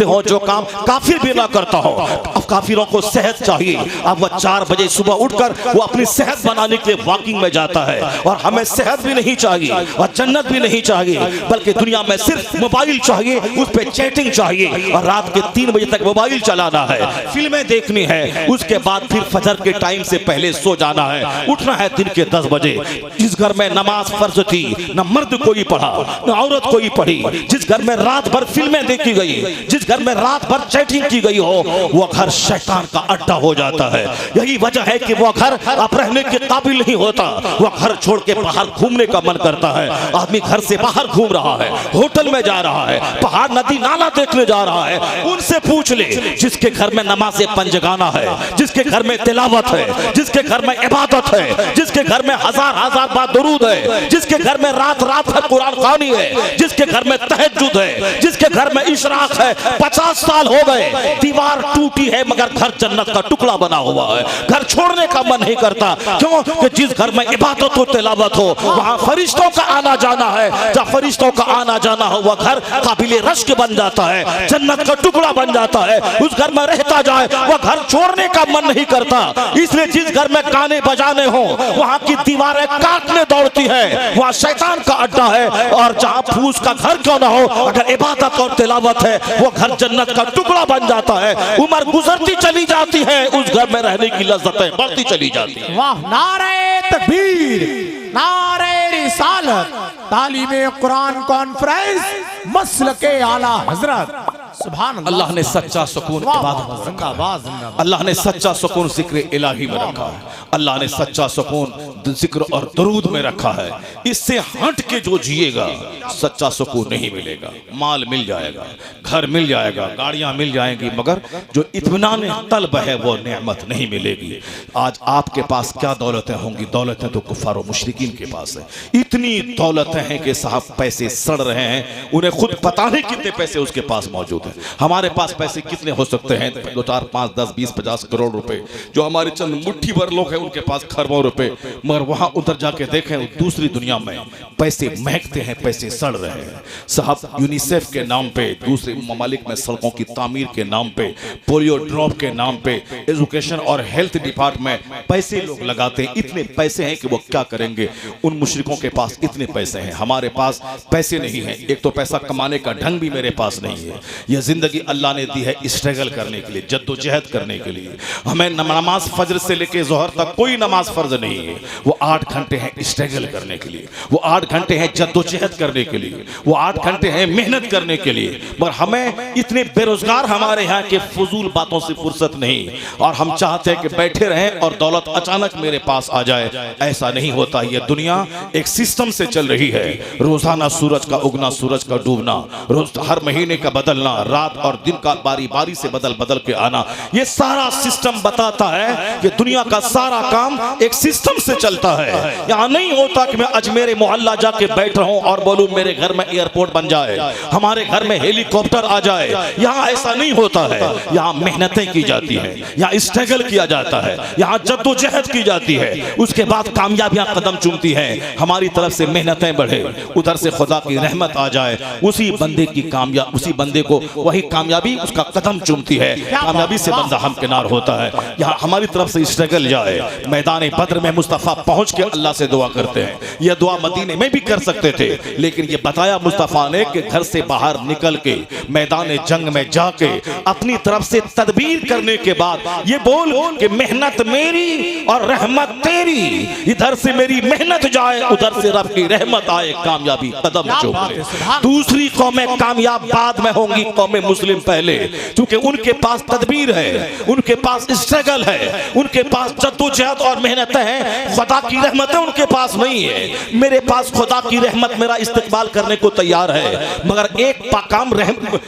ہو جو جو کام کافر بھی نہ کرتا ہو. اب کافروں کو صحت چاہیے, اب وہ 4 بجے صبح اٹھ کر وہ اپنی صحت بنانے کے واکنگ میں جاتا ہے, اور ہمیں صحت بھی نہیں چاہیے اور جنت بھی نہیں چاہیے, بلکہ دنیا میں صرف موبائل چاہیے, اس پہ چیٹنگ چاہیے, اور رات کے 3 بجے تک موبائل چلانا ہے, فلمیں دیکھنی ہے, اس کے بعد پھر فجر کے ٹائم سے پہلے سو جانا ہے, اٹھنا ہے دن کے 10 بجے. جس گھر میں نماز فرض تھی نہ مرد کوئی پڑھا نہ عورت کوئی پڑھی, جس گھر میں رات بھر فلمیں دیکھی گئی, جس گھر میں رات بھر چیٹنگ کی گئی ہو, وہ گھر شیطان کا اڈا ہو جاتا ہے. یہی وجہ ہے کہ وہ گھر اب رہنے کے قابل نہیں ہوتا, وہ گھر چھوڑ کے باہر گھومنے کا من کرتا ہے. آدمی گھر سے باہر گھوم رہا ہے, ہوٹل میں جا رہا ہے, پہاڑ ندی نالا دیکھنے جا رہا ہے. ان سے پوچھ لے جس کے گھر میں نماز پنجگانہ ہے, جس کے گھر میں تلاوت ہے, جس کے گھر میں عبادت ہے, جس کے گھر میں ہزار بار درود ہے, جس کے گھر میں رات بھر قرآن خوانی ہے, جس کے گھر میں تہجد ہے, جس کے گھر میں اشراق ہے. 50 سال ہو گئے, دیوار ٹوٹی ہے مگر گھر جنت کا ٹکڑا بنا ہوا ہے. گھر چھوڑنے کا من نہیں کرتا, کیوں کہ جس گھر میں عبادت و تلاوت ہو وہاں فرشتوں کا آنا جانا ہے. جب فرشتوں کا آنا جانا ہو وہ گھر قابل رشک بن جاتا ہے, جنت کا ٹکڑا بن جاتا ہے. اس گھر میں رہتا جائے وہ گھر چھوڑنے کا من نہیں کرتا. اس لیے جس گھر میں گانے بجانے ہوں وہاں کی دیواریں کاٹنے دوڑتی ہے, وہاں شیطان کا اڈا ہے. اور جہاں پھوس کا گھر کیوں نہ ہو, اگر عبادت اور تلاوت ہے وہ گھر جنت کا ٹکڑا بن جاتا ہے. عمر گزرتی چلی جاتی ہے, اس گھر میں رہنے کی لذتیں بڑھتی چلی جاتی ہیں. واہ, نعرہ تکبیر, نعرہ رسالت, تعلیم قرآن کانفرنس, مسلک اعلی حضرت. سبحان اللہ. اللہ نے سچا سکون عبادت میں رکھا ہے, اللہ نے سچا سکون ذکر الہی میں رکھا ہے, اللہ نے سچا سکون ذکر اور درود میں رکھا ہے. اس سے ہٹ کے جو جیے گا سچا سکون نہیں ملے گا. مال مل جائے گا, گھر مل جائے گا, گاڑیاں مل جائیں گی, مگر جو اطمینان طلب ہے وہ نعمت نہیں ملے گی. آج آپ کے پاس کیا دولتیں ہوں گی؟ دولتیں تو کفار و مشرکین کے پاس ہیں. اتنی دولتیں ہیں کہ صاحب پیسے سڑ رہے ہیں, انہیں خود پتہ نہیں کتنے پیسے اس کے پاس موجود ہیں. ہمارے پاس پیسے کتنے ہو سکتے ہیں؟ 2 4 5 10 20 50 کروڑ روپے, جو ہمارے چند مٹھی بھر لوگ ہیں ان کے پاس کھربوں روپے. مگر وہاں ادھر جا کے دیکھیں دوسری دنیا میں پیسے مہکتے ہیں, پیسے سڑ رہے ہیں. صاحب یونیسیف کے نام پہ, دوسرے ممالک میں سڑکوں کی تعمیر کے نام پہ, پولیو ڈراپ کے نام پہ, ایجوکیشن اور ہیلتھ ڈپارٹمنٹ پیسے لوگ لگاتے ہیں. اتنے پیسے ہیں کہ وہ کیا کریں گے. ان مشرکوں کے پاس اتنے پیسے ہیں, ہمارے پاس پیسے نہیں ہیں. ایک تو پیسہ کمانے کا ڈھنگ بھی میرے پاس نہیں ہے. یہ زندگی اللہ نے دی ہے اسٹرگل کرنے کے لیے, جد و جہد کرنے کے لیے. ہمیں نماز فجر سے لے کے ظہر تک کوئی نماز فرض نہیں ہے. وہ 8 گھنٹے ہیں اسٹرگل کرنے کے لیے, وہ 8 گھنٹے ہیں جد و جہد کرنے کے لیے, وہ 8 گھنٹے ہیں محنت کرنے کے لیے. مگر ہمیں اتنے بے روزگار ہمارے یہاں کہ فضول باتوں سے فرصت نہیں, اور ہم چاہتے ہیں کہ بیٹھے رہیں اور دولت اچانک میرے پاس آ جائے. ایسا نہیں ہوتا. یہ دنیا ایک سسٹم سے چل رہی ہے. روزانہ سورج کا اگنا, سورج کا ڈوبنا, روز ہر مہینے کا بدلنا, رات اور دن کا باری باری سے بدل کے آنا, یہ سارا سسٹم بتاتا ہے کہ دنیا کا سارا کام ایک سسٹم سے چلتا ہے. یہاں نہیں ہوتا کہ میں اجمیر محلہ جا کے بیٹھ رہا ہوں اور بولوں میرے گھر میں ایئرپورٹ بن جائے, ہمارے گھر میں ہیلی کاپٹر آ جائے. یہاں ایسا نہیں ہوتا ہے. یہاں محنتیں کی جاتی ہیں, یہاں اسٹرگل کیا جاتا ہے, یہاں جد و جہد کی جاتی ہے. اس کے بعد کامیابیاں قدم چومتی ہیں. ہماری طرف سے محنتیں بڑھے, ادھر سے خدا کی رحمت آ جائے, اسی بندے کی کامیاب, اسی بندے کو وہی کامیابی اس کا قدم چومتی ہے. کامیابی سے بندہ ہمکنار ہوتا ہے. یہاں ہماری طرف سے اسٹرگل جائے. میدان بدر میں مصطفیٰ پہنچ کے اللہ سے دعا کرتے ہیں. یہ دعا مدینے میں بھی کر سکتے تھے, لیکن یہ بتایا مصطفیٰ نے کہ گھر سے باہر نکل کے میدان جنگ میں جا کے اپنی طرف سے تدبیر کرنے کے بعد یہ بول کہ محنت میری اور رحمت تیری, ادھر سے میری محنت جائے, ادھر سے رب کی رحمت آئے, کامیابی قدم چومے. دوسری قومیں کامیاب بعد میں ہوں گی, قوم مسلم پہلے, کیونکہ ان کے پاس تدبیر ہے, ان کے پاس اسٹرگل ہے, ان کے پاس جدوجہد اور محنتیں ہیں. خدا کی رحمتیں ان کے پاس نہیں ہے. میرے پاس خدا کی رحمت میرا استقبال کرنے کو تیار ہے, مگر ایک پاکام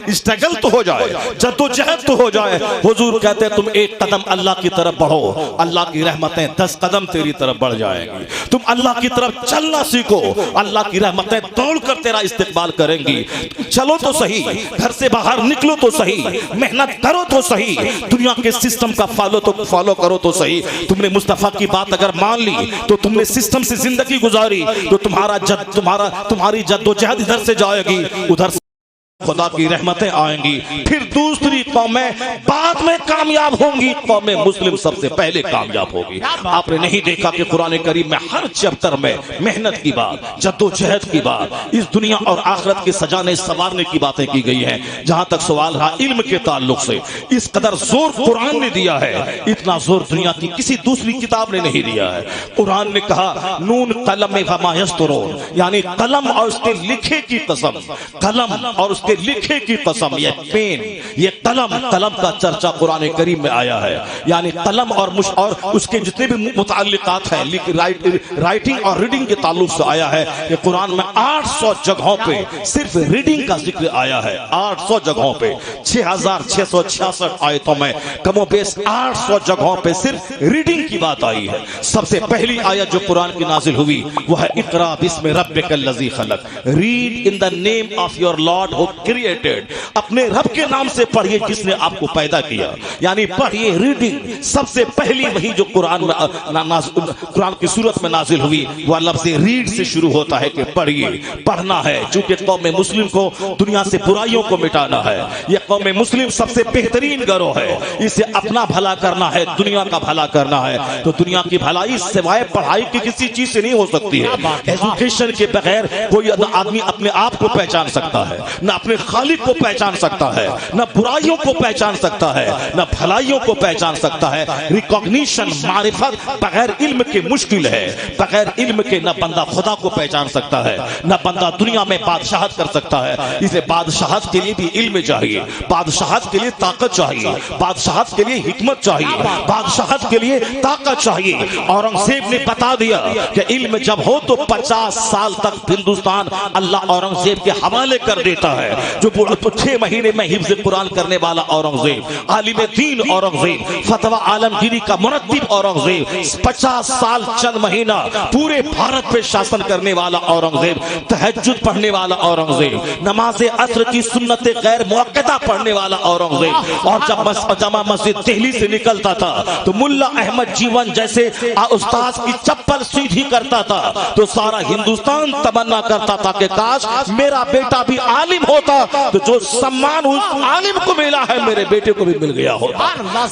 اسٹرگل تو ہو جائے, جدوجہد تو ہو جائے. حضور کہتے ہیں تم 1 قدم اللہ کی طرف بڑھو, اللہ کی رحمتیں 10 قدم تیری طرف بڑھ جائیں گی. تم اللہ کی طرف چلنا سیکھو, اللہ کی رحمتیں دوڑ کر تیرا استقبال کریں گی. چلو تو صحیح, گھر سے باہر نکلو تو صحیح, محنت کرو تو صحیح, دنیا کے سسٹم کا فالو کرو تو صحیح. تم نے مصطفیٰ کی بات اگر مان لی تو تم نے سسٹم سے زندگی گزاری, تو تمہاری جد و جہد ادھر سے جائے گی, ادھر سے خدا کی رحمتیں آئیں گی، پھر دوسری قومیں بعد میں کامیاب ہوں گی، قوم مسلم سب سے پہلے کامیاب ہوگی۔ آپ نے نہیں دیکھا کہ قرآن کریم میں ہر چیپٹر میں محنت کی بات، جدوجہد کی بات، اس دنیا اور آخرت کے سجانے سنوارنے کی باتیں کی گئی ہیں۔ جہاں تک سوال رہا علم کے تعلق سے، اس قدر زور قرآن نے دیا ہے، اتنا زور دنیا کی کسی دوسری کتاب نے نہیں دیا ہے۔ قرآن نے کہا نون قلم وما یسطرون، یعنی قلم اور اس کے لکھے کی قسم، قلم اور اس کے لکھے کی قسم، یہ پین، یہ قلم کا چرچا قرآن کریم میں آیا ہے، یعنی قلم اور اس کے جتنے بھی متعلقات ہیں، رائٹنگ اور ریڈنگ کے تعلق سے آیا ہے۔ کہ قرآن میں 800 جگہوں پہ صرف ریڈنگ کا ذکر آیا ہے، 800 جگہوں پہ، 6666 آیتوں میں کم و بیش 800 جگہوں پہ صرف ریڈنگ کی بات آئی ہے۔ سب سے پہلی آیت جو قرآن کی نازل ہوئی وہ ہے اقرا بسم ربک الذی خلق، read in the name of your Lord who created, اپنے رب کے نام سے پڑھیے جس نے آپ کو پیدا کیا، یعنی پڑھیے ریڈنگ۔ سب سے پہلی وہی جو قرآن کی صورت میں نازل ہوئی وہ لفظ ریڈ سے شروع ہوتا ہے کہ پڑھیے، پڑھنا ہے، چونکہ قوم مسلم کو دنیا سے برائیوں کو مٹانا ہے۔ یہ قوم مسلم سب سے بہترین گروہ ہے، اسے اپنا بھلا کرنا ہے، دنیا کا بھلا کرنا ہے۔ تو دنیا کی بھلائی سوائے پڑھائی کی کسی چیز سے نہیں ہو سکتی ہے۔ ایجوکیشن کے بغیر کوئی آدمی اپنے آپ کو پہچان سکتا ہے، نہ اپنے خالق کو پہچان سکتا ہے، نہ برائیوں کو پہچان سکتا ہے، نہ بھلائیوں کو پہچان سکتا ہے۔ ریکگنیشن، معرفت بغیر علم کے مشکل ہے، بغیر علم کے نہ بندہ خدا کو پہچان سکتا ہے، نہ بندہ دنیا میں بادشاہت کر سکتا ہے۔ اسے بادشاہت کے لیے بھی علم چاہیے، بادشاہت کے لیے طاقت چاہیے، بادشاہت کے لیے حکمت چاہیے، بادشاہت کے لیے طاقت چاہیے۔ اورنگزیب نے بتا دیا کہ علم جب ہو تو 50 سال تک ہندوستان اللہ اورنگزیب کے حوالے کر دیتا ہے۔ جو 6 مہینے میں حفظ قرآن کرنے والا اورنگزیب، عالم دین اورنگزیب، فتویٰ عالمگیری کا مرتب اورنگزیب، 50 سال چند مہینہ پورے بھارت پہ شاسن کرنے والا اورنگزیب، تہجد پڑھنے والا اورنگزیب، نماز عصر کی سنت غیر موقتہ پڑھنے والا اورنگزیب، اور جب جامع مسجد دہلی سے نکلتا تھا تو ملا احمد جیون جیسے استاذ کی چپل سیدھی کرتا تھا تو سارا ہندوستان تمنا کرتا تھا کہ کاش میرا بیٹا بھی عالم ہوتا، تو جو سمان اس عالم کو ملا ہے میرے بیٹے کو بھی مل گیا ہوتا۔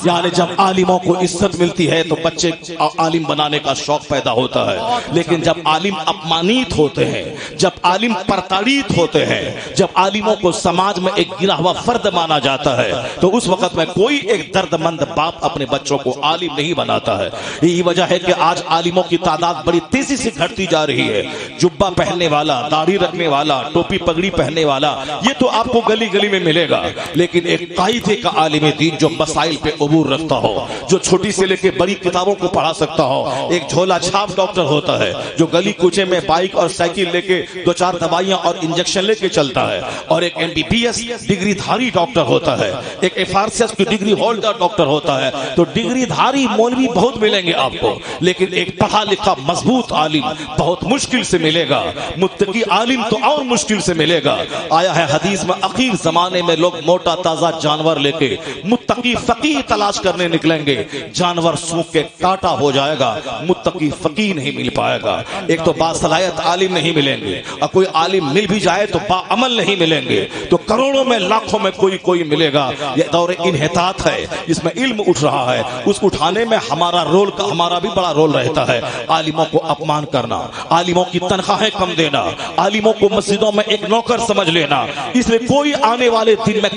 یعنی جب عالموں کو عزت ملتی ہے تو بچے عالم بنانے کا شوق پیدا ہوتا ہے، لیکن جب عالم اپمانیت ہوتے ہیں، جب عالم پرتاڑیت ہوتے ہیں، جب عالموں کو سماج میں ایک گرا ہوا فرد مانا جاتا ہے تو اس وقت میں کوئی ایک درد مند باپ اپنے بچوں کو عالم نہیں بناتا ہے۔ یہی وجہ ہے کہ آج عالموں کی تعداد بڑی تیزی سے گھٹتی جا رہی ہے۔ جبہ پہننے والا، داڑھی رکھنے والا، ٹوپی پگڑی پہننے والا، یہ تو آپ کو گلی گلی میں ملے گا، لیکن ایک قاعدے کا عالم دین جو مسائل پہ عبور رکھتا ہو، جو چھوٹی سے لے کے بڑی کتابوں کو پڑھا سکتا ہو، ایک جھولا چھاپ ڈاکٹر ہوتا ہے جو گلی کوچے میں بائک اور سائیکل لے کے 2-4 دوائیاں اور انجیکشن لے کے چلتا ہے، اور ایک MBBS ڈگری دھاری ڈاکٹر ہوتا ہے، ایک FRCS کی ڈگری ہولڈر ڈاکٹر ہوتا ہے۔ تو ڈگری دھاری مولوی بہت ملیں گے آپ کو، لیکن ایک پڑھا لکھا مضبوط عالم بہت مشکل سے ملے گا، متقی عالم تو اور مشکل سے ملے گا۔ آیا ہے حدیث میں اخیر زمانے میں لوگ موٹا تازہ جانور لے کے متقی فقیہ تلاش کرنے نکلیں گے، جانور سونکھ کے کاٹا ہو جائے گا، متقی فقیہ نہیں مل پائے گا۔ ایک تو باصلاحیت عالم نہیں ملیں گے، اور کوئی عالم مل بھی جائے تو با عمل نہیں ملیں گے، تو کروڑوں میں لاکھوں میں کوئی ملے گا۔ یہ دور انحطاط ہے جس میں علم اٹھ رہا ہے، اس اٹھانے میں ہمارا بھی بڑا رول رہتا ہے۔ عالموں کو اپمان کرنا، عالموں کی تنخواہیں کم دینا، عالموں کو مسجدوں میں ایک نوکر سمجھ لینا، اس لیے کوئی آنے والے دن میں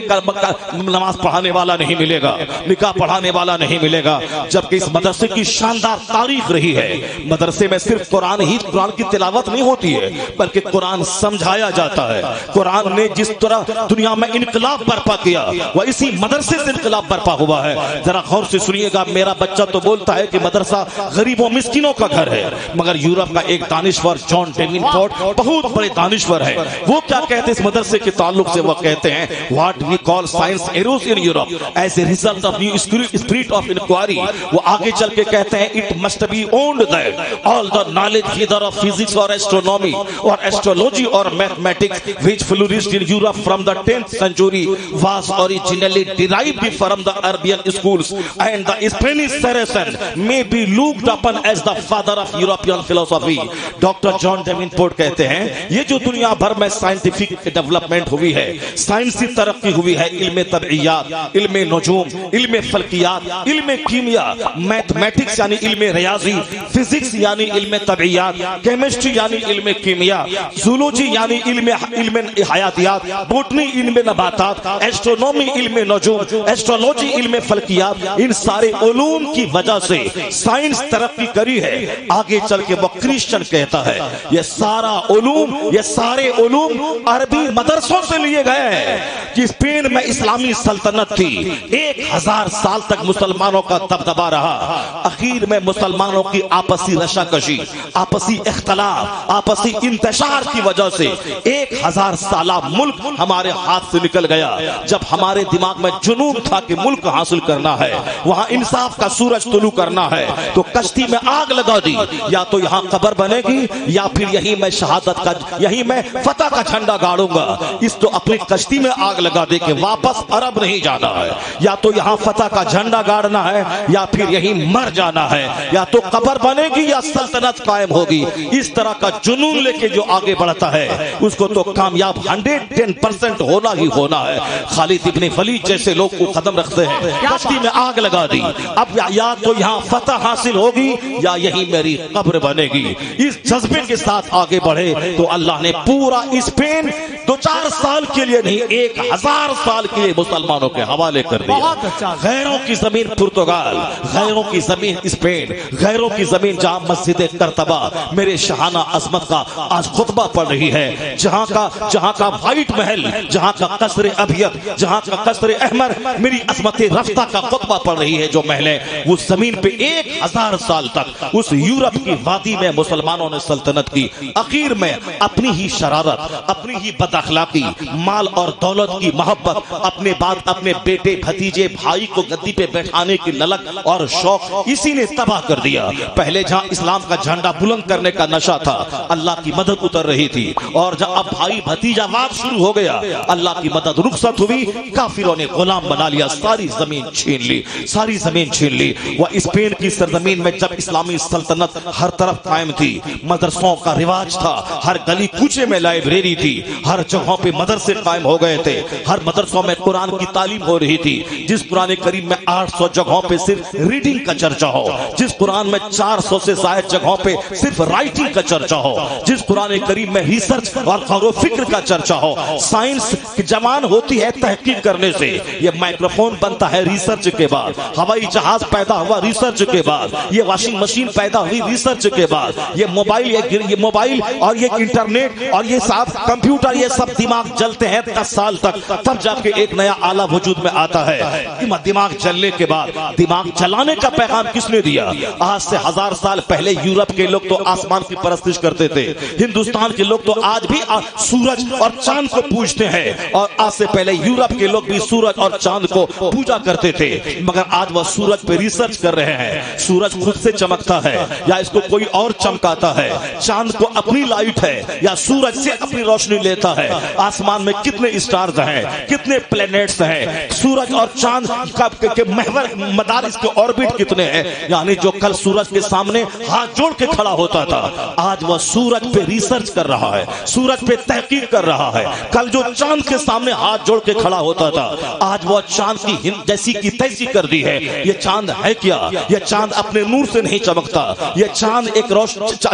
نماز پڑھانے والا نہیں ملے گا، نکاح پڑھانے والا نہیں ملے گا۔ جبکہ اس مدرسے کی شاندار تاریخ رہی ہے، مدرسے میں صرف قرآن کی تلاوت نہیں ہوتی ہے بلکہ قرآن سمجھایا جاتا ہے۔ قرآن نے جس طرح دنیا میں انقلاب برپا کیا وہ اسی مدرسے سے انقلاب برپا ہوا ہے۔ ذرا غور سے سنیے گا، میرا بچہ تو بولتا ہے کہ مدرسہ غریبوں مسکینوں کا گھر ہے، مگر یورپ کا ایک دانشور جان ڈیون پورٹ بہت بڑے دانشور ہے، وہ کیا کہتے ہیں اس مدرسے کے تعلق سے؟ وہ کہتے ہیں what we call science eros in Europe as a result of new spirit of inquiry۔ وہ آگے چل کے کہتے ہیں it must be owned that all the knowledge either of physics or astronomy or astrology or mathematics which flourished in Europe from the 10th century was originally derived from the Arabian schools, and the Spanish Saracen may be looked upon as the father of European philosophy۔ Doctor John Davenport کہتے ہیں یہ جو دنیا بھر میں scientific development development ہوئی ہے، سائنسی ترقی ہوئی ہے، علم طبعیات، علم نجوم، علم فلکیات، علم کیمیا، میتھمیٹکس یعنی علم ریاضی، فزکس یعنی علم طبعیات، کیمسٹری یعنی علم کیمیا، زولوجی یعنی علم حیاتیات، بوٹنی علم نباتات، ایسٹرونومی علم نجوم، ایسٹرولوجی علم فلکیات، ان سارے علوم کی وجہ سے سائنس ترقی کری ہے۔ آگے چل کے وہ کرسچن کہتا ہے یہ سارے علوم عربی مدرسوں سے لیے گئے ہیں۔ اسپین میں اسلامی سلطنت تھی، 1000 سال تک مسلمانوں کا دبدبا رہا، اخیر میں مسلمانوں کی آپسی رشاکشی، آپسی اختلاف، آپسی انتشار کی وجہ سے 1000 سالہ ملک ہمارے ہاتھ سے نکل گیا۔ جب ہمارے دماغ میں جنون تھا کہ ملک حاصل کرنا ہے، وہاں انصاف کا سورج طلوع کرنا ہے، تو کشتی میں آگ لگا دی، یا تو یہاں قبر بنے گی یا پھر یہی میں شہادت کا، یہی میں فتح کا جھنڈا گاڑوں گا۔ اس تو اپنی کشتی میں آگ لگا دے کہ واپس عرب نہیں جانا ہے، یا تو یہاں فتح کا جھنڈا گاڑنا ہے یا پھر یہی مر جانا ہے، یا تو قبر بنے گی یا سلطنت قائم ہوگی۔ اس طرح کا جنون لے کے جو آگے بڑھتا ہے اس کو تو کامیاب 110% ہونا ہی ہونا ہے۔ خالد ابن ولید جیسے لوگ کو قدم رکھتے ہیں، کشتی میں آگ لگا دی، اب یا تو یہاں فتح حاصل ہوگی یا یہی میری قبر بنے گی۔ اس جذبے کے ساتھ آگے بڑھے تو اللہ نے پورا اسپین 2-4 سال کے لیے نہیں 1000 سال کے لیے مسلمانوں کے حوالے کر دیا۔ غیروں کی زمین پرتگال، غیروں کی زمین اسپین، غیروں کی زمین جہاں مسجد کرتبہ میرے شاہانہ عظمت کا آج خطبہ پڑھ رہی ہے، جہاں کا وائٹ محل، جہاں کا قصر ابیض، جہاں کا قصر احمر میری عظمت رفتہ کا خطبہ پڑھ رہی ہے، جو محل ہے اس زمین پہ 1000 سال تک اس یورپ کی وادی میں مسلمانوں نے سلطنت کی۔ اخیر میں اپنی ہی شرارت، اپنی ہی بد اخلاقی، مال اور دولت کی محبت، اپنے بیٹے بھتیجے بھائی کو گدی پہ بیٹھانے کی للک اور شوق، اسی نے تباہ کر دیا۔ پہلے جہاں اسلام کا جھنڈا بلند کرنے کا نشہ تھا، اللہ کی مدد اتر رہی تھی، اور جب اب بھائی بھتیجا واد شروع ہو گیا، اللہ کی مدد رخصت ہوئی، کافروں نے غلام بنا لیا، ساری زمین چھین لی۔ وہ اسپین کی سرزمین میں جب اسلامی سلطنت ہر طرف قائم تھی، مدرسوں کا رواج تھا، ہر گلی کوچے میں لائبریری تھی، ہر جگہوں پہ مدرسے قائم ہو گئے تھے، ہر مدرسوں میں قرآن کی تعلیم ہو رہی تھی۔ جس قرآن کریم میں 800 جگہوں پہ صرف ریڈنگ کا چرچا ہو، جس قرآن میں 400 سے زائد جگہوں پہ صرف رائٹنگ کا چرچا ہو، جس قرآن کریم میں ریسرچ اور غور و فکر کا چرچا ہو۔ سائنس کی جوان ہوتی ہے تحقیق کرنے سے، یہ مائکروفون بنتا ہے ریسرچ کے بعد، ہوائی جہاز پیدا ہوا ریسرچ کے بعد، یہ واشنگ مشین پیدا ہوئی ریسرچ کے بعد، یہ موبائل اور یہ انٹرنیٹ اور یہ سب کمپیوٹر، یہ سب دماغ جلتے ہیں 10 سال تک، تب جا کے ایک نیا آلہ وجود میں آتا ہے۔ دماغ جلنے کے بعد دماغ چلانے کا پیغام کس نے دیا؟ آج سے 1000 سال پہلے یورپ کے لوگ تو آسمان کی پرستش کرتے تھے، ہندوستان کے لوگ تو آج بھی سورج اور چاند کو پوجتے ہیں، اور آج سے پہلے یورپ کے لوگ بھی سورج اور چاند کو پوجا کرتے تھے، مگر آج وہ سورج پہ ریسرچ کر رہے ہیں۔ سورج خود سے چمکتا ہے یا اس کو کوئی اور چمکاتا ہے؟ چاند کو اپنی لائٹ ہے یا سورج سے اپنی روشنی لیتا ہے؟ آسمان میں کتنے اسٹارز ہیں، کتنے پلینٹس ہیں، سورج اور چاند کے محور مدار اس کے آربٹ کتنے ہیں؟ یعنی جو کل سورج کے سامنے ہاتھ جوڑ کے کھڑا ہوتا تھا، آج وہ سورج پہ ریسرچ کر رہا ہے، سورج پہ تحقیق کر رہا ہے۔ کل جو چاند کے سامنے ہاتھ جوڑ کے کھڑا ہوتا تھا، آج وہ چاند کی ہند جیسی کی تیسی کر دی ہے۔ یہ چاند ہے کیا؟ یہ چاند اپنے نور سے نہیں چمکتا، یہ چاند ایک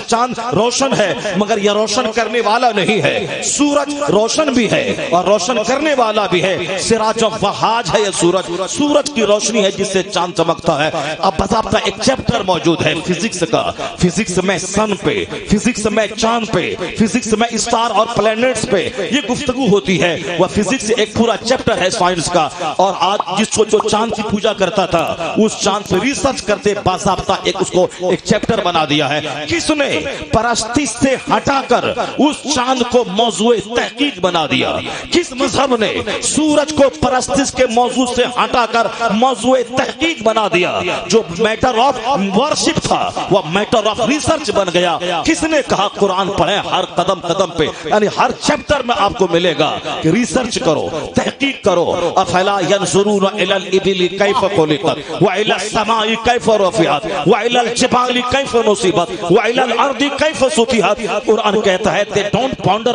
چاند روشن ہے، مگر یہ روشن کرنے والا نہیں ہے۔ سورج روشن بھی ہے اور روشن کرنے والا بھی ہے، سراج و وہاج ہے یہ سورج کی روشنی ہے جس سے چاند چمکتا ہے۔ اب باضابطہ ایک چیپٹر موجود ہے فزکس کا، فزکس میں سن پہ، فزکس میں چاند پہ، فزکس میں اسٹار اور پلینٹس پہ یہ گفتگو ہوتی ہے۔ وہ فزکس ایک پورا چیپٹر ہے سائنس کا، اور آج جس کو جو چاند کی پوجا کرتا تھا اس چاند پہ ریسرچ کرتے باضابطہ اس کو ایک چیپٹر بنا دیا ہے۔ کس نے پرستش سے ہٹا کر اس چاند کو موضوع تحقیق بنا دیا؟ کس مذہب نے سورج کو پرستش کے موضوع سے ہٹا کر موضوع تحقیق بنا دیا؟ جو میٹر آف ورشپ تھا وہ میٹر آف ریسرچ بن گیا۔ کس نے کہا قرآن پڑھیں ہر قدم قدم پہ، یعنی ہر چیپٹر میں آپ کو ملے گا کہ ریسرچ کرو، تحقیق کرو۔ افلا ينظرون الى الابل كيف خلقت والى السماء كيف رفعت والى الجبال كيف نصبت والى الارض كيف سطحت۔ قرآن کہتا ہے they don't ponder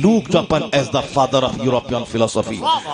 looked upon as the father of European philosophy.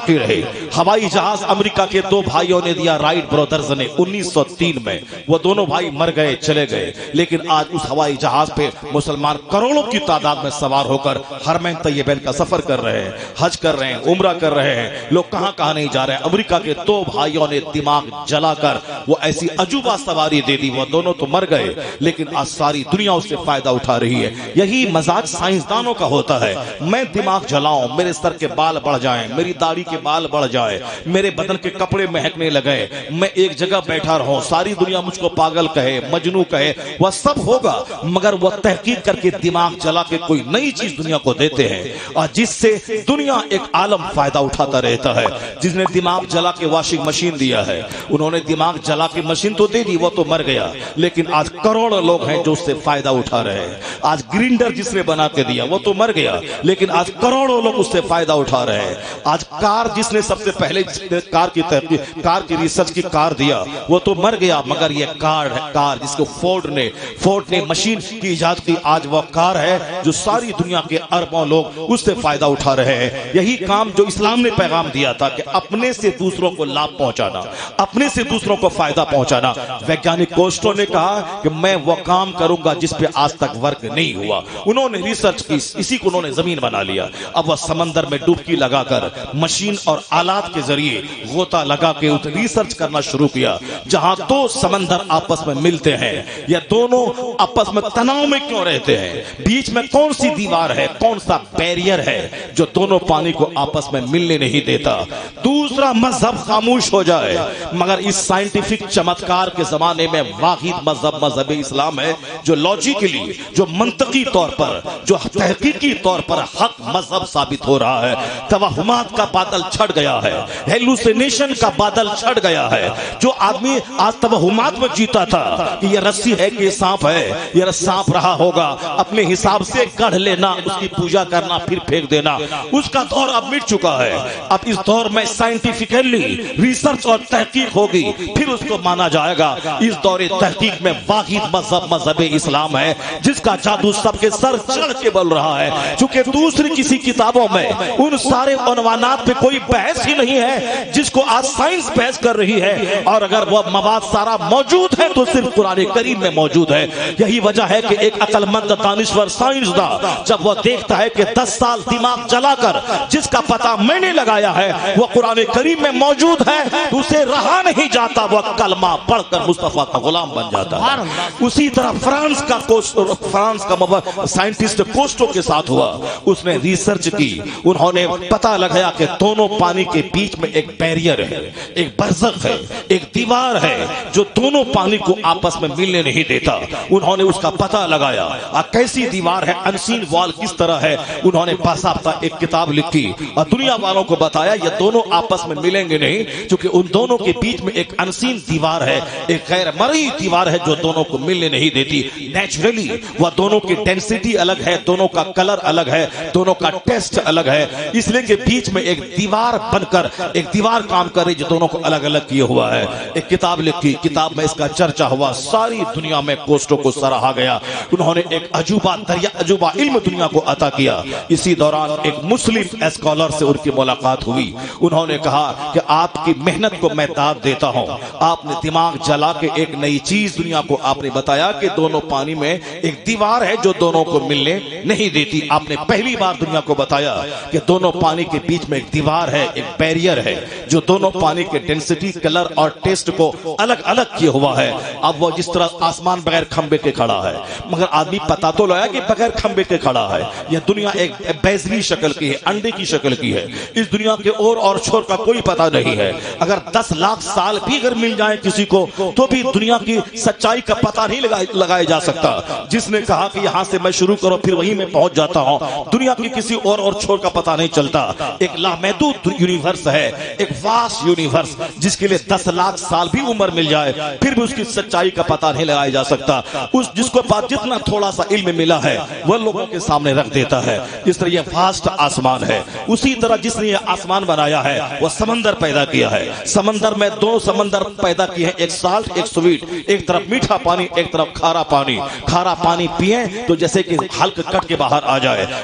باقی رہے. ہوائی جہاز امریکہ کے دو بھائیوں نے دیا, رائٹ برادرز نے, 1903 میں. وہ دونوں بھائی مر گئے, چلے گئے, لیکن آج اس ہوائی جہاز پہ مسلمان کروڑوں کی تعداد میں سوار ہو کر حرمین طیبین کا سفر کر رہے ہیں, حج کر رہے ہیں, عمرہ کر رہے ہیں. لوگ کہاں کہاں نہیں جا رہے ہیں. امریکہ کے دو بھائیوں نے دماغ جلا کر وہ ایسی عجوبہ سواری دے دی. وہ دونوں تو مر گئے, لیکن آج ساری دنیا اس سے فائدہ اٹھا رہی ہے. یہی مزاج سائنسدانوں کا ہوتا ہے. میں دماغ جلاؤں, میرے سر کے بال بڑھ جائیں, میری داڑھی کے بال بڑھ جائے, میرے بدن کے کپڑے مہکنے لگے, میں ایک جگہ بیٹھا رہوں, ساری دنیا مجھ کو پاگل کہے, مجنوں کہے, وہ سب ہوگا, مگر وہ تحقیق کر کے دماغ جلا کے کوئی نئی چیز دنیا کو دیتے ہیں, اور جس سے دنیا ایک عالم فائدہ اٹھاتا رہتا ہے. جس نے دماغ جلا کے واشنگ مشین دیا ہے, انہوں نے دماغ جلا کے مشین تو دے دی, وہ تو مر گیا, لیکن آج کروڑوں لوگ ہیں جو اس سے فائدہ اٹھا رہے ہیں. آج گرینڈر جس نے بنا کے دیا وہ تو مر گیا, لیکن آج کروڑوں لوگ اس سے فائدہ اٹھا رہے ہیں. آج کار جس نے سب سے پہلے کار کی تحقیق, کار کی ریسرچ کی کار دیا, وہ تو مر گیا, مگر یہ کار جس کو فورڈ نے مشین کی ایجاد کی, آج وہ کار ہے جو ساری دنیا کے اربوں لوگ اس سے فائدہ اٹھا رہے ہیں. یہی کام جو اسلام نے پیغام دیا تھا کہ اپنے سے دوسروں کو لابھ پہنچانا, اپنے سے دوسروں کو فائدہ پہنچانا. ویگیانک کوسٹو نے کہا کہ میں وہ کام کروں گا جس پہ آج تک ورک نہیں ہوا. انہوں نے ریسرچ کی, اسی کو انہوں نے زمین بنا لیا. اب وہ سمندر میں ڈبکی لگا کر مشین اور آلات کے ذریعے غوطہ لگا کے ریسرچ کرنا شروع کیا. جہاں دو سمندر آپس میں ملتے ہیں, یا دونوں آپس میں تناؤ میں کیوں رہتے ہیں, بیچ میں کون سی دیوار ہے, کون سا بیریئر ہے جو دونوں پانی کو آپس میں ملنے نہیں دیتا. دوسرا مذہب خاموش ہو جائے, مگر اس سائنٹیفک چمتکار کے زمانے میں واحد مذہب اسلام ہے جو لاجیکلی, جو منطقی طور پر, جو تحقیقی طور پر حق مذہب ثابت ہو رہا ہے. توہمات کا بادل چھڑ گیا ہے, ہیلوسینیشن کا بادل چھڑ گیا ہے. جو آدمی آج توہمات میں جیتا تھا کہ یہ رسی ہے کہ یہ سانپ ہے, یہ سانپ رہا ہوگا, اپنے حساب سے گڑھ لینا, اس کی پوجا کرنا, پھر پھینک دینا, اس کا دور اب مٹ چکا ہے. اب اس دور میں سائنٹیفکلی ریسرچ اور تحقیق ہوگی, پھر اس کو مانا جائے گا. اس دور تحقیق میں واحد مذہب اسلام ہے جس کا جادو سب کے سر چڑھ کے بول رہا ہے. چونکہ دوسری کسی کتابوں میں ان سارے عنوانات پہ کوئی بحث ہی نہیں ہے جس کو آج سائنس بحث کر رہی ہے, اور اگر وہ مواد سارا موجود ہے تو صرف قرآن کریم میں موجود ہے. یہی وجہ ہے کہ ایک عقل مند دانشور سائنسداں جب وہ دیکھتا ہے کہ 10 سال دماغ جلا کر جس کا پتہ میں نے لگایا ہے وہ قرآن کریم میں موجود ہے, تو اسے رہا نہیں جاتا, وہ کلمہ پڑھ کر مصطفیٰ کا غلام بن جاتا ہے. اسی طرح فرانس کا سائنٹسٹ کوسٹو کے ساتھ ہوا. اس نے ریسرچ کی, انہوں نے پتہ لگایا کہ دونوں پانی کے بیچ میں ایک بیریئر ہے, ایک برزخ ہے, ایک دیوار ہے جو دونوں پانی کو آپس میں ملنے نہیں دیتا. انہوں نے اس کا پتہ لگایا, کیسی دیوار ہے, انسین وال کس طرح ہے. انہوں نے باضابطہ ایک کتاب لکھی اور دنیا والوں کو بتایا یہ دونوں آپس میں ملیں گے نہیں, کیونکہ ان دونوں کے بیچ میں ایک انسین دیوار ہے, ایک غیر مرئی دیوار ہے جو دونوں کو ملنے نہیں دیتی. نیچرلی وہ دونوں کی ڈینسٹی الگ ہے, دونوں کا کلر الگ ہے, دونوں کا ٹیسٹ الگ ہے, اس لیے کہ بیچ میں ایک دیوار بن کر ایک دیوار کام کر رہی جو دونوں کو الگ الگ کیے ہوا ہے. ایک کتاب لکھی, کتاب میں اس کا چرچا ہوا, ساری دنیا میں کوسٹو کو سراہا گیا. انہوں نے ایک عجوبہ علم دنیا کو عطا کیا. اسی دوران ایک مسلم اسکالر سے ان کی ملاقات ہوئی. انہوں نے کہا کہ آپ کی محنت کو میں داد دیتا ہوں, آپ نے دماغ جلا کے ایک نئی چیز دنیا کو آپ نے بتایا کہ دونوں پانی میں ایک دیوار ہے جو دونوں کو ملنے نہیں دیتی. آپ نے پہلی بار دنیا کو بتایا کہ دونوں پانی کے بیچ میں ایک دیوار ہے, ایک بیریئر ہے جو دونوں پانی کے ڈینسٹی, کلر اور ٹیسٹ کو الگ الگ کیا ہوا ہے. اب وہ جس طرح آسمان بغیر کھمبے کے کھڑا ہے, مگر آدمی پتا تو لایا کہ بغیر کھمبے کے کھڑا ہے. یہ دنیا ایک بیزلی شکل کی ہے, انڈے کی شکل کی ہے. اس دنیا کے اور چھوڑ کا کوئی پتہ نہیں ہے. اگر 10 لاکھ سال بھی اگر مل جائے کسی کو تو بھی دنیا کی سچائی کا پتہ نہیں لگایا جا سکتا. جس نے کہا کہ یہاں سے میں شروع کرو پھر وہیں میں پہنچ جاتا ہوں, دنیا کی کسی اور چھوڑ کا پتہ نہیں چلتا. ایک لامحدود یونیورس ہے, ایک واسٹ یونیورس جس کے لیے 10 لاکھ سال بھی عمر مل جائے پھر بھی اس کی سچائی کا پتہ نہیں لگایا جا سکتا. جس کو پاس جتنا تھوڑا سا علم ملا ہے وہ لوگوں کے سامنے رکھ دیتا ہے. اس طرح یہ واسٹ آسمان ہے. اسی طرح جس نے یہ آسمان بنایا ہے وہ سمندر پیدا کیا ہے. سمندر میں 2 سمندر پیدا کیے ہیں, ایک سالٹ ایک سویٹ. ایک طرف میٹھا پانی, ایک طرف کھارا پانی. کھارا پانی پیئیں تو جیسے کہ حلق کٹ کے باہر آ جائے,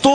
2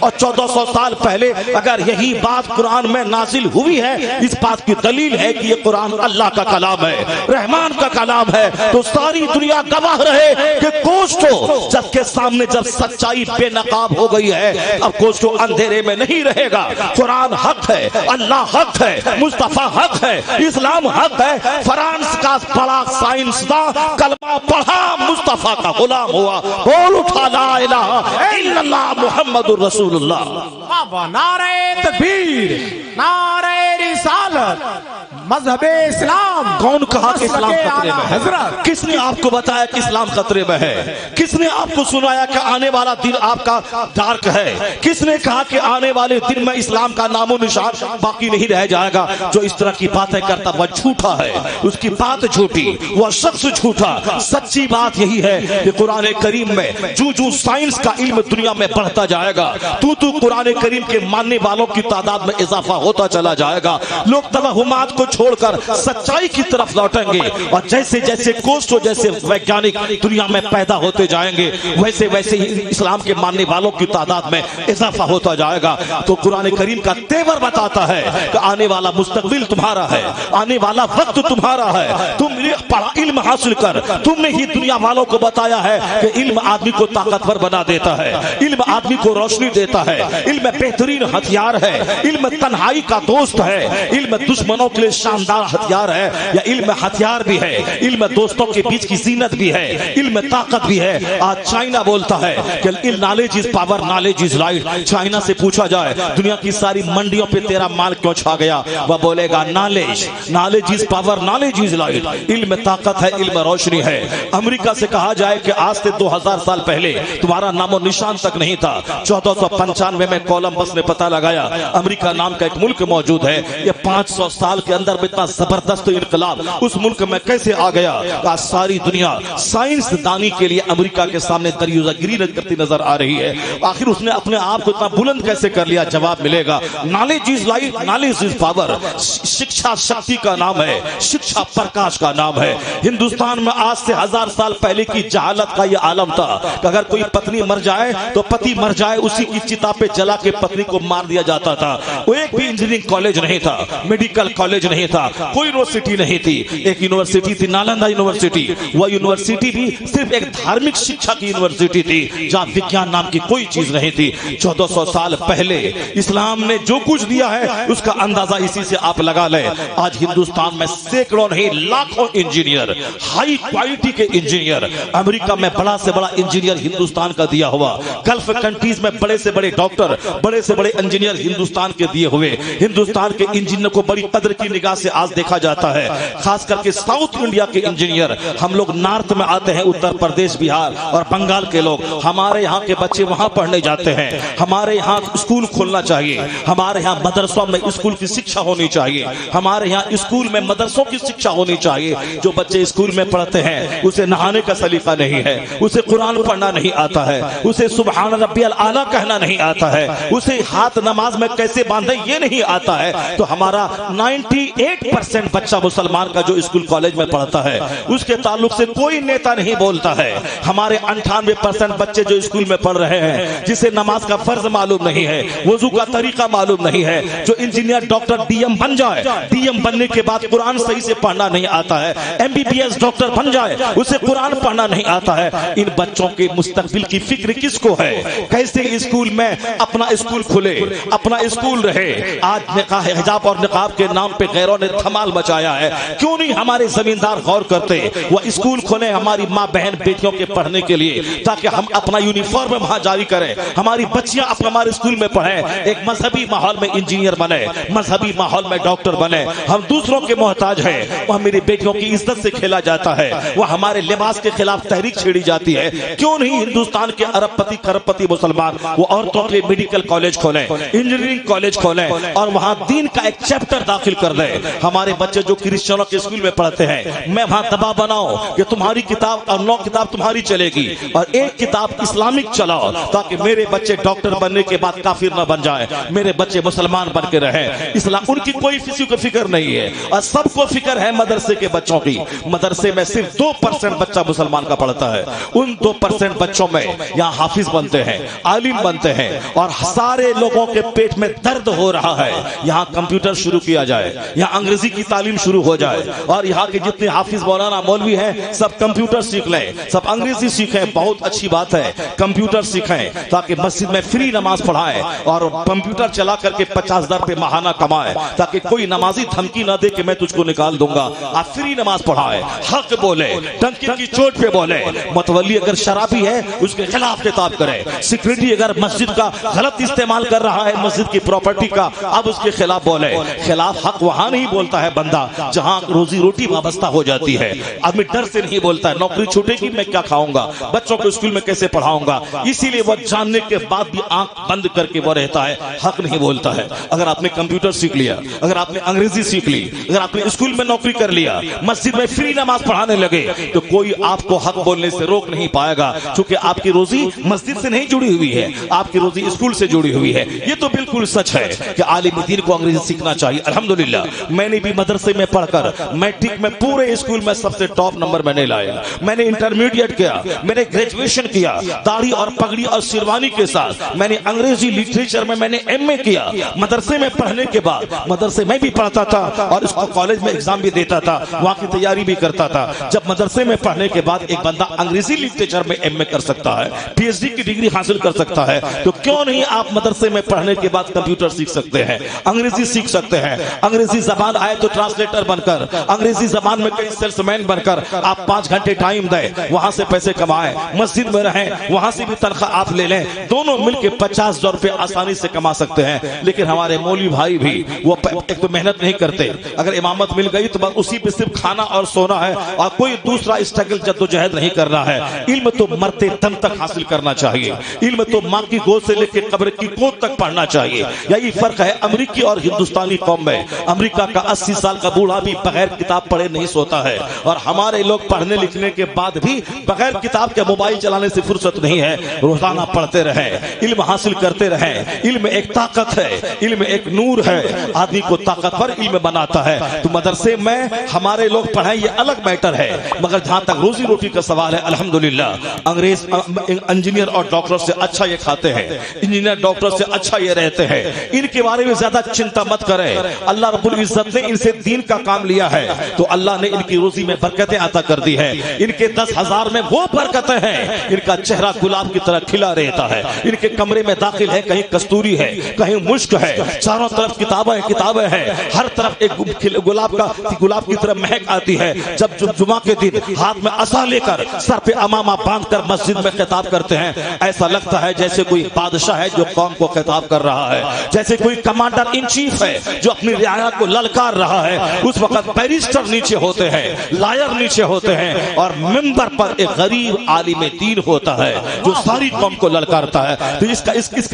اور 1400 سال پہلے اگر یہی بات قرآن میں نازل ہوئی ہے، اس بات کی دلیل ہے کہ یہ قرآن اللہ کا کلام ہے، رحمان کا کلام ہے، تو ساری دنیا گواہ رہے کہ کوشٹو جب کے سامنے جب سچائی بے نقاب ہو گئی ہے، اب کوشٹو اندھیرے میں نہیں رہے گا۔ قرآن حق ہے، اللہ حق ہے، مصطفیٰ حق ہے، اسلام حق ہے۔ فرانس کا بڑا سائنسداں کلمہ پڑھا، مصطفیٰ کا غلام ہوا، بول اٹھا لا الہ الا اللہ محمد الرسول اللہ۔ بابا نعرہ تکبیر، نعرہ رسالت، مذہب اسلام۔ کون کہا کہ اسلام خطرے میں ہے؟ حضرت کس نے آپ کو بتایا کہ اسلام خطرے میں ہے؟ کس نے آپ کو سنایا کہ آنے والا دن آپ کا ڈارک ہے؟ کس نے کہا کہ آنے والے دن میں اسلام کا نام و نشان باقی نہیں رہ جائے گا؟ جو اس طرح کی باتیں کرتا وہ جھوٹا ہے، اس کی بات جھوٹی، وہ شخص جھوٹا۔ سچی بات یہی ہے کہ قرآن کریم میں جو سائنس کا علم دنیا میں بڑھتا جائے گا، تو قرآن کریم کے ماننے والوں کی تعداد میں اضافہ ہوتا چلا جائے گا۔ لوگ توہمات کو چھوڑ کر سچائی کی طرف لوٹیں گے، اور جیسے جیسے کوسٹو جیسے ویگیانک دنیا میں پیدا ہوتے جائیں گے، ویسے ویسے ہی اسلام کے ماننے والوں کی تعداد میں اضافہ ہوتا جائے گا۔ تو قرآن کریم کا تیور بتاتا ہے کہ آنے والا مستقبل تمہارا ہے، آنے والا وقت تمہارا ہے۔ تم پڑھا علم حاصل کر۔ تم نے ہی دنیا والوں کو بتایا ہے کہ علم آدمی کو طاقتور بنا دیتا ہے، علم آدمی کو روشنی دیتا ہے، علم بہترین ہتھیار ہے، علم تنہائی کا دوست ہے، علم دشمنوں کے لیے شاندار ہتھیار ہے، یا علم ہتھیار بھی ہے، علم دوستوں کے بیچ کی زینت بھی ہے، علم طاقت بھی ہے۔ آج چائنا بولتا ہے کہ knowledge is power, knowledge is right. China سے پوچھا جائے دنیا کی ساری منڈیوں پہ تیرا مال کیوں چھا گیا، وہ بولے گا knowledge, knowledge is power, knowledge is right. علم طاقت ہے، علم روشنی ہے۔ امریکہ سے کہا جائے کہ آج سے 2000 سال پہلے تمہارا نام و نشان تک نہیں تھا، 1495 میں کولمبس نے پتہ لگایا امریکہ نام کا ایک ملک موجود ہے۔ یہ 500 سال کے اندر میں اتنا زبردست انقلاب اس ملک میں کیسے آ گیا؟ آج ساری دنیا سائنس دانی کے لیے امریکہ کے سامنے دریوزہ گری کرتی نظر آ رہی ہے۔ آخر اس نے اپنے آپ کو اتنا بلند کیسے کر لیا؟ جواب ملے گا knowledge is light, knowledge is power. شکشا شکتی کا نام ہے، شکشا پرکاش کا نام ہے۔ ہندوستان میں آج سے 1000 سال پہلے کی جہالت کا یہ عالم تھا کہ اگر کوئی پتنی مر جائے تو پتی مر جائے اسی کی چتا پہ جلا کے پتنی کو مار دیا جاتا تھا۔ وہ ایک بھی انجینئرنگ کالج نہیں تھا، میڈیکل کالج نہیں تھا، کوئی یونیورسٹی نہیں تھی۔ ایک یونیورسٹی تھی نالندہ یونیورسٹی، وہ یونیورسٹی بھی صرف ایک دھارمک شکشا کی یونیورسٹی تھی جہاں وگیان نام کی کوئی چیز نہیں تھی۔ 1400 سال پہلے اسلام نے جو کچھ دیا ہے اس کا اندازہ اسی سے آپ لگا لیں۔ آج ہندوستان میں سینکڑوں نہیں لاکھوں انجینئر، ہائی کوالٹی کے انجینئر، امریکہ میں بڑا سے بڑا انجینئر ہندوستان کا دیا ہوا، گلف کنٹریز میں بڑے سے بڑے ڈاکٹر، بڑے سے بڑے انجینئر ہندوستان کے دیے ہوئے۔ ہندوستان کے انجینئر کو بڑی قدر کی نگاہ سے آج دیکھا جاتا ہے، خاص کر کے ساؤتھ انڈیا کے انجینئر۔ ہم لوگ نارتھ میں آتے ہیں، اتر پردیش، بہار اور بنگال کے لوگ، ہمارے یہاں کے بچے وہاں پڑھنے جاتے ہیں۔ ہمارے یہاں اسکول کھولنا چاہیے، ہمارے یہاں مدرسوں میں اسکول کی شکشا ہونی چاہیے، ہمارے یہاں اسکول میں مدرسوں کی شکشا ہونی چاہیے۔ جو بچے اسکول میں پڑھتے ہیں اسے نہانے کا سلیقہ نہیں ہے، اسے قرآن پڑھنا نہیں آتا ہے، اسے سبحان ربی الاعلیٰ کہنا نہیں آتا ہے، اسے ہاتھ نماز میں کیسے باندھیں یہ نہیں آتا ہے، تو ہمارا 98% بچہ مسلمان کا جو اسکول کالج میں پڑھتا ہے اس کے تعلق سے کوئی نیتا نہیں بولتا ہے۔ ہمارے 98% بچے جو اسکول میں پڑھ رہے ہیں جسے نماز کا فرض معلوم نہیں ہے، وضو کا طریقہ معلوم نہیں ہے، جو انجینئر ڈاکٹر ڈی ایم بن جائے، ڈی ایم بننے کے بعد قرآن صحیح سے پڑھنا نہیں آتا ہے، M B B S doctor بن جائے اسے قرآن پڑھنا نہیں آتا ہے۔ ان بچوں کے مستقبل کی فکر کس کو ہے؟ کیسے اسکول میں اپنا اسکول کھلے، اپنا اسکول رہے؟ آج نکاح حجاب اور نقاب کے نام پہ غیروں نے دھمال مچایا ہے، کیوں نہیں ہمارے زمیندار غور کرتے وہ اسکول کھولیں ہماری ماں بہن بیٹیوں کے پڑھنے کے لیے، تاکہ ہم اپنا یونیفارم وہاں جاری کریں، ہماری بچیاں ہمارے اسکول میں پڑھیں، ایک مذہبی ماحول میں انجینئر بنے، مذہبی ماحول میں ڈاکٹر بنے۔ ہم دوسروں کے محتاج ہیں، وہ میری بیٹیوں کی عزت سے کھیلا جاتا ہے، وہ ہمارے لباس کے خلاف تحریک چھیڑی جاتی ہے۔ کیوں نہیں ہندوستان کے ارب پتی کرب پتی مسلمان وہ عورتوں کے میڈیکل کالج کھولیں، انجینئرنگ کالج کھولیں، اور وہاں دین کا ایک چیپٹر داخل کر دیں۔ ہمارے بچے جو کرسچنوں کے اسکول میں پڑھتے ہیں، میں وہاں دبا بناؤ کہ تمہاری کتاب اور 9 کتاب تمہاری چلے گی اور 1 کتاب اسلامک چلاؤ، تاکہ میرے بچے ڈاکٹر بننے کے بعد کافر نہ بن جائے، میرے بچے مسلمان بن کے رہیں۔ اسلام ان کی کوئی کسی کو فکر نہیں ہے، اور سب کو فکر ہے مدرسے کے بچوں کی۔ مدرسے میں صرف 2% بچہ مسلمان کا پڑھتا ہے، ان 2% بچوں میں یہاں حافظ بنتے ہیں، عالم بنتے ہیں، اور سارے لوگوں کے پیٹ میں درد ہو رہا ہے یہاں کمپیوٹر شروع کیا جائے، یہاں انگریزی کی تعلیم شروع ہو جائے، اور یہاں کے جتنے حافظ مولانا مولوی ہیں سب کمپیوٹر سیکھ لیں، سب انگریزی سیکھیں۔ بہت اچھی بات ہے، کمپیوٹر سیکھیں تاکہ مسجد میں فری نماز پڑھائیں، اور کمپیوٹر چلا کر کے 50,000 روپے ماہانہ کمائیں، تاکہ کوئی نمازی دھمکی نہ دے کہ میں تجھ کو نکال دوں گا۔ آپ فری نماز پڑھائیں، حق بولے، ڈنکی کی چوٹ پہ بولے۔ متولی اگر شرابی ہے اس کے خلاف خطاب کرے، سیکریٹری اگر مسجد کا غلط استعمال کر رہا ہے مسجد کی پراپرٹی کا، اب اس کے خلاف بولے۔ خلاف حق وہاں نہیں بولتا ہے بندہ جہاں روزی روٹی وابستہ ہو جاتی ہے، آدمی ڈر سے نہیں بولتا ہے، نوکری چھوٹے گی میں کیا کھاؤں گا، بچوں کو اسکول میں کیسے پڑھاؤں گا، اسی لیے وہ جاننے کے بعد بھی آنکھ بند کر کے وہ رہتا ہے، حق نہیں بولتا ہے۔ اگر آپ نے کمپیوٹر سیکھ لیا، اگر آپ نے انگریزی سیکھ لی، اگر آپ نے اسکول میں نوکری کر لیا، مسجد میں فری نماز پڑھانے لگے، تو کوئی آپ کو حق بولنے سے روک نہیں پائے گا، چونکہ آپ کی روزی مسجد سے نہیں جڑی ہوئی ہے، آپ کی روزی اسکول سے جڑی ہوئی ہے۔ یہ تو بالکل سچ ہے کہ عالم دین کو انگریزی سیکھنا چاہیے۔ الحمدللہ میں نے بھی مدرسے میں پڑھ کر میٹرک میں پورے اسکول میں سب سے ٹاپ نمبر میں نے لایا، میں نے انٹرمیڈیٹ کیا، میں نے گریجویشن کیا، داڑھی اور پگڑی اور شیروانی کے ساتھ، میں نے انگریزی لٹریچر میں نے ایم اے کیا۔ مدرسے میں پڑھنے کے بعد مدرسے میں بھی پڑھتا تھا اور اس کو کالج میں ایگزام بھی دیتا تھا، وہاں کی تیاری بھی کرتا تھا۔ جب مدرسے میں پڑھنے کے بعد ایک بندہ انگریزی لٹریچر میں ایم اے کر سکتا ہے، پی ایچ ڈی کی ڈگری حاصل کر سکتا ہے، تو کیوں نہیں آپ مدرسے میں پڑھنے کے بعد کمپیوٹر سیکھ سکتے ہیں، انگریزی سیکھ سکتے ہیں۔ انگریزی زبان آئے تو ٹرانسلیٹر بن کر، انگریزی زبان میں کئی سیلس مین بن کر آپ 5 گھنٹے ٹائم دیں، وہاں سے پیسے کمائیں، مسجد میں رہیں، وہاں سے بھی تنخواہ آپ لے لیں، دونوں مل کے 50,000 روپے آسانی سے کما سکتے ہیں۔ لیکن ہمارے مولوی بھائی بھی وہ ایک تو محنت نہیں کرتے، اگر امامت مل گئی تو بس اسی پہ صرف کھانا اور سونا ہے، اور کوئی دوسرا اسٹرگل جدوجہد نہیں کر رہا ہے۔ علم تو مرتے دم تک حاصل کرنا چاہیے، علم تو ماں کی گود سے لے کے قبر کی گود تک پڑھنا چاہیے۔ یہی فرق ہے امریکی اور ہندوستانی قوم میں۔ امریکہ کا 80 سال کا بوڑھا بھی بغیر کتاب پڑھے نہیں سوتا ہے، اور ہمارے لوگ پڑھنے لکھنے کے بعد بھی بغیر کتاب کے موبائل چلانے سے فرصت نہیں ہے، روزانہ پڑھتے رہیں، علم حاصل کرتے رہیں۔ علم ایک طاقت ہے، علم ایک نور ہے، آدمی کو طاقتور علم بناتا ہے۔ تو مدرسے میں ہمارے لوگ پڑھائیں یہ الگ میٹر ہے، مگر جہاں تک روزی روٹی کا سوال ہے الحمدللہ انگریز انجینئر اور ڈاکٹر سے اچھا یہ کھاتے ہیں، انجینئر ڈاکٹر سے اچھا یہ رہتے ہیں، ان کے بارے میں زیادہ چنتا مت کریں۔ اللہ رب العزت نے ان سے دین کا کام لیا ہے تو اللہ نے ان کی روزی میں برکتیں عطا کر دی ہیں، ان کے 10,000 میں وہ برکتیں ہیں، ان کا چہرہ گلاب کی طرح کھلا رہتا ہے، ان کے کمرے میں داخل ہے کہیں کستوری ہے، کہیں مشک ہے، چاروں طرف کتابیں ہیں، ہر طرف ایک گلاب کی طرح مہک آتی ہے۔ جب جمعہ کے دن ہاتھ میں عصا لے کر سر پہ امامہ باندھ کر مسجد میں خطاب کرتے ہیں، ایسا لگتا ہے جیسے کوئی بادشاہ ہے جو قوم کو خطاب کر رہا ہے، جیسے کوئی کمانڈر ان چیف ہے جو اپنی رعایا کو للکار رہا ہے۔ اس وقت بیرسٹر نیچے ہوتے ہیں، لائر نیچے ہوتے ہیں، اور منبر پر ایک غریب عالم دین ہوتا ہے جو ساری قوم کو للکارتا ہے۔ تو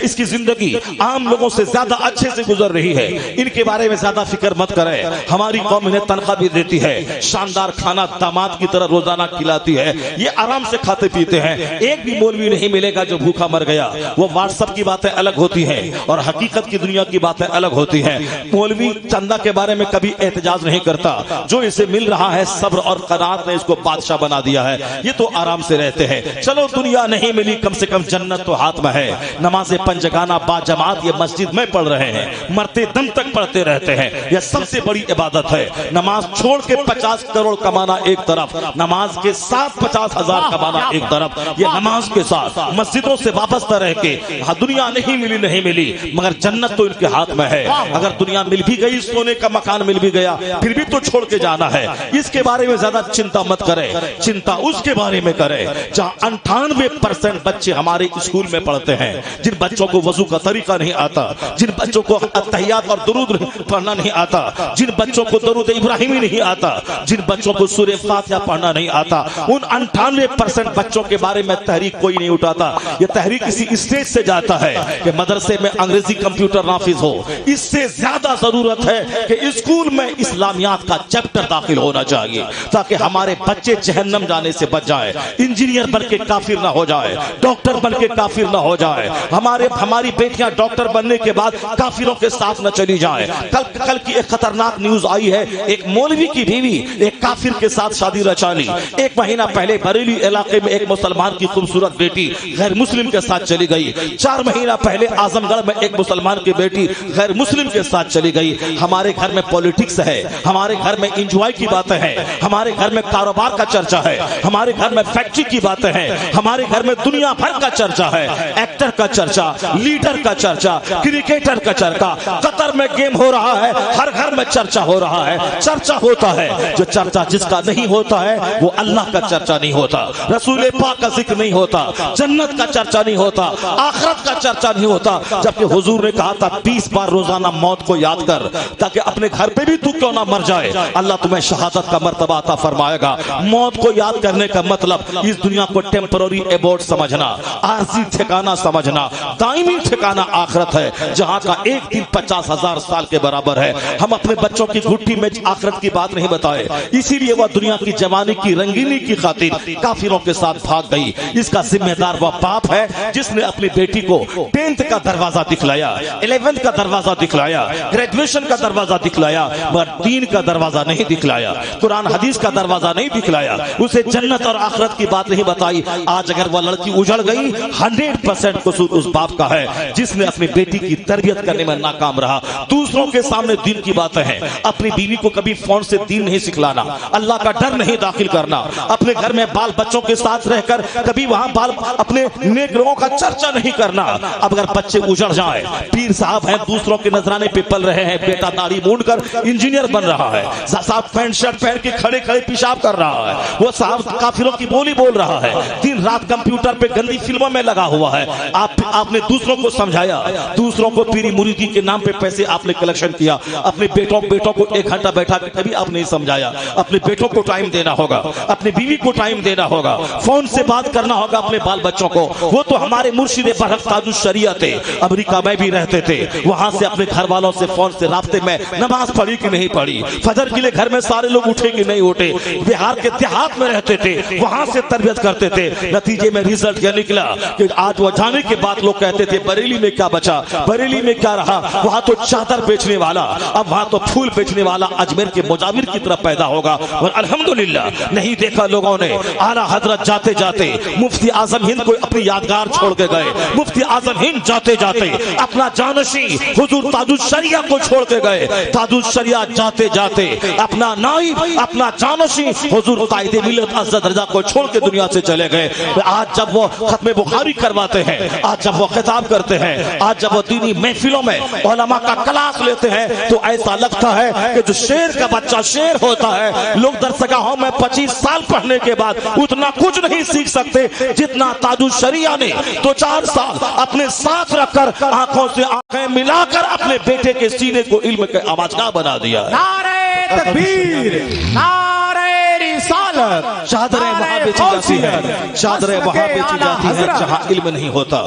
اس کی زندگی عام لوگوں سے زیادہ اچھے سے گزر رہی ہے، ان کے بارے میں زیادہ فکر مت کریں۔ ہماری قوم انہیں تنخواہ بھی دیتی ہے، شاندار کھانا داماد کی طرح روزانہ کھلاتی ہے، یہ آرام سے کھاتے پیتے ہیں۔ ایک بھی مولوی نہیں ملے گا جو بھوکا مر گیا۔ وہ واٹس ایپ کی باتیں الگ ہوتی ہیں اور حقیقت کی دنیا کی باتیں الگ ہوتی ہیں۔ مولوی چندہ کے بارے میں کبھی احتجاج نہیں کرتا، جو اسے مل رہا ہے صبر اور قناعت نے اس کو بادشاہ بنا دیا ہے، یہ تو آرام سے رہتے ہیں۔ چلو دنیا نہیں ملی، کم سے کم جنت تو ہاتھ میں ہے۔ نماز پنجگانہ با جماعت یہ مسجد میں پڑھ رہے ہیں، مرتے دم تک پڑھتے رہتے ہیں، یہ سب سے بڑی عبادت ہے۔ نماز چھوڑ کے 50 کروڑ کمانا ایک طرف، نماز کے ساتھ 50,000 کمانا ایک طرف، یہ نماز کے ساتھ مسجدوں سے وابستہ رہ کے دنیا نہیں ملی مگر جنت تو ان کے ہاتھ میں ہے۔ اگر دنیا مل بھی گئی، سونے کا مکان مل بھی گیا، پھر بھی تو چھوڑ کے جانا ہے۔ اس کے بارے میں زیادہ چنتا مت کرے، چنتا اس کے بارے میں کرے جہاں 98% بچے ہمارے اسکول میں پڑھتے ہیں، جن بچوں کو وضو کا طریقہ نہیں آتا، جن بچوں کو التحیات اور درود پڑھنا نہیں آتا، جن بچوں کو درود ابراہیمی نہیں آتا، جن بچوں کو سورہ فاتحہ پڑھنا نہیں آتا، ان 98% بچوں کے بارے میں تحریک کوئی نہیں اٹھاتا۔ یہ تحریک اسی اسٹیج سے جاتا ہے کہ مدرسے میں انگریزی کمپیوٹر نافذ ہو۔ اس سے زیادہ ضرورت ہے کہ اسکول میں اسلامیات کا چیپٹر داخل ہونا چاہیے تاکہ ہمارے بچے جہنم جانے سے بچ جائے، انجینئر بن کے کافر نہ ہو جائے، ڈاکٹر بن کے کافر نہ ہو جائے، ہماری بیٹیاں ڈاکٹر بننے کے بعد کافروں کے ساتھ نہ چلی جائیں۔ کل کی ایک خطرناک نیوز آئی ہے، ایک مولوی کی بیوی ایک کافر کے ساتھ شادی رچا لی۔ ایک مہینہ پہلے بریلی علاقے میں ایک مسلمان کی خوبصورت بیٹی غیر مسلم کے ساتھ چلی گئی، 4 مہینہ پہلے اعظم گڑھ میں ایک مسلمان کی بیٹی غیر مسلم کے ساتھ چلی گئی۔ ہمارے گھر میں پولیٹکس ہے، ہمارے گھر میں انجوائے کی باتیں ہیں، ہمارے گھر میں کاروبار کا چرچا ہے، ہمارے گھر میں فیکٹری کی باتیں ہیں، ہمارے گھر میں دنیا بھر کا چرچا ہے، ایکٹر کا چرچا، لیڈر کا چرچا، کرکٹر کا چرچا، قطر میں گیم ہو رہا ہے، ہر گھر میں چرچا ہو رہا ہے۔ چرچا ہوتا ہے، جو چرچا جس کا نہیں ہوتا ہے وہ اللہ کا چرچا نہیں ہوتا، رسول پاک کا ذکر نہیں ہوتا، جنت کا چرچا نہیں ہوتا، آخرت کا چرچا نہیں ہوتا۔ جبکہ حضور نے کہا تھا 20 بار روزانہ موت کو یاد کر تاکہ اپنے گھر پہ بھی تو کیوں نہ مر جائے، اللہ تمہیں شہادت کا مرتبہ عطا فرمائے گا۔ موت کو یاد کرنے کا مطلب اس دنیا کو ٹیمپرری ایبورڈ سمجھنا، عارضی ٹھکانہ سمجھنا، دائمی ٹھکانہ آخرت ہے جہاں کا ایک دن 50,000 سال کے برابر ہے۔ ہم اپنے بچوں کی گھٹی میں آخرت کی بات نہیں بتائے، اسی لیے وہ دنیا کی جوانی کی رنگینی کی خاطر کافروں کے ساتھ بھاگ گئی۔ اس کا ذمہ دار وہ باپ ہے جس نے اپنی بیٹی کو 10th کا دروازہ دکھلایا، 11th کا دروازہ دکھلایا، گریجویشن کا دروازہ دکھلایا، مگر دین کا دروازہ نہیں دکھلایا، قرآن حدیث کا دروازہ نہیں دکھلایا، اسے جنت اور آخرت کی بات نہیں بتائی۔ آج اگر وہ لڑکی اجڑ گئی 100% قصور اس باپ کا ہے جس نے اپنی بیٹی کی تربیت کرنے میں ناکام رہا۔ دوسروں کے سامنے دین کی باتیں ہیں، اپنی بیوی کو کبھی فون سے دین نہیں سکھلانا، اللہ کا ڈر نہیں داخل کرنا، اپنے گھر میں بال بچوں کے ساتھ رہ کر کبھی وہاں اپنے نیک لوگوں کا چرچا نہیں کرنا۔ اب اگر بچے اجڑ جائیں، پیر صاحب ہیں دوسروں کے نذرانے پہ پل رہے ہیں، بیٹا داڑھی مونڈ کر انجینئر بن رہا ہے، صاحب پینٹ شرٹ پہن کے کھڑے کھڑے پیشاب کر رہا ہے، وہ صاحب کافروں کی بولی بول رہا ہے، دن رات کمپیوٹر پہ گندی فلموں میں لگا ہوا ہے۔ آپ نے دوسروں کو سمجھایا، دوسروں کو پیری مریدی کے نام پہ پیسے آپ نے کلیکشن کیا، اپنے بیٹوں کو 1 گھنٹہ بیٹھا کے کبھی آپ نہیں سمجھایا۔ اپنے بیٹوں کو ٹائم دینا ہوگا، اپنی بیوی کو ٹائم دینا ہوگا، فون سے بات کرنا ہوگا اپنے بال بچوں کو۔ وہ تو ہمارے مرشد برحق تاج الشریعہ تھے، امریکہ میں بھی رہتے تھے، وہاں سے اپنے گھر والوں سے فون سے رابطے میں نماز پڑھی کہ نہیں پڑھی، فجر کے لیے گھر میں سارے لوگ اٹھے کہ نہیں اٹھے، بہار کے دیہات میں رہتے تھے، وہاں سے تربیت کرتے تھے۔ نتیجے میں ریزلٹ یہ نکلا کہ آج وہ جانے کے بعد لوگ کہتے تھے بریلی میں کیا بچا، بریلی میں کیا رہا، وہاں تو چادر بیچنے والا، اب وہاں تو پھول بیچنے والا اجمیر کے مجاور کی طرف پیدا ہوگا۔ اور الحمدللہ نہیں دیکھا لوگوں نے، اعلیٰ حضرت جاتے جاتے مفتی اعظم ہند کو اپنی یادگار چھوڑ کے گئے، مفتی اعظم ہند جاتے جاتے اپنا جانشین حضور تاج الشریعہ کو چھوڑ کے گئے، تاج الشریعہ جاتے جاتے اپنا نائب، اپنا جانشین حضور قائد ملت عزت رضا کو چھوڑ کے دنیا سے چلے گئے۔ آج جب وہ ختم بخاری کرواتے ہیں، آج جب وہ خطاب کرتے ہیں، آج جب وہ دینی محفلوں میں علماء کا کلاس لیتے ہیں تو ایسا لگتا ہے کہ جو شیر کا بچہ شیر ہوتا ہے، لوگ درسگاہوں میں 25 سال پڑھنے کے بعد اتنا کچھ نہیں سیکھ سکتے جتنا تاج الشریعہ نے 2-4 سال اپنے ساتھ رکھ کر آنکھوں سے آنکھیں ملا کر اپنے بیٹے کے سینے کو علم کے آماجگاہ بنا دیا۔ نعرہ تکبیر، نعرہ رسالت، چادریں وہاں بیچی جاتی ہیں، چادریں وہاں بیچی جاتی ہیں جہاں علم نہیں ہوتا،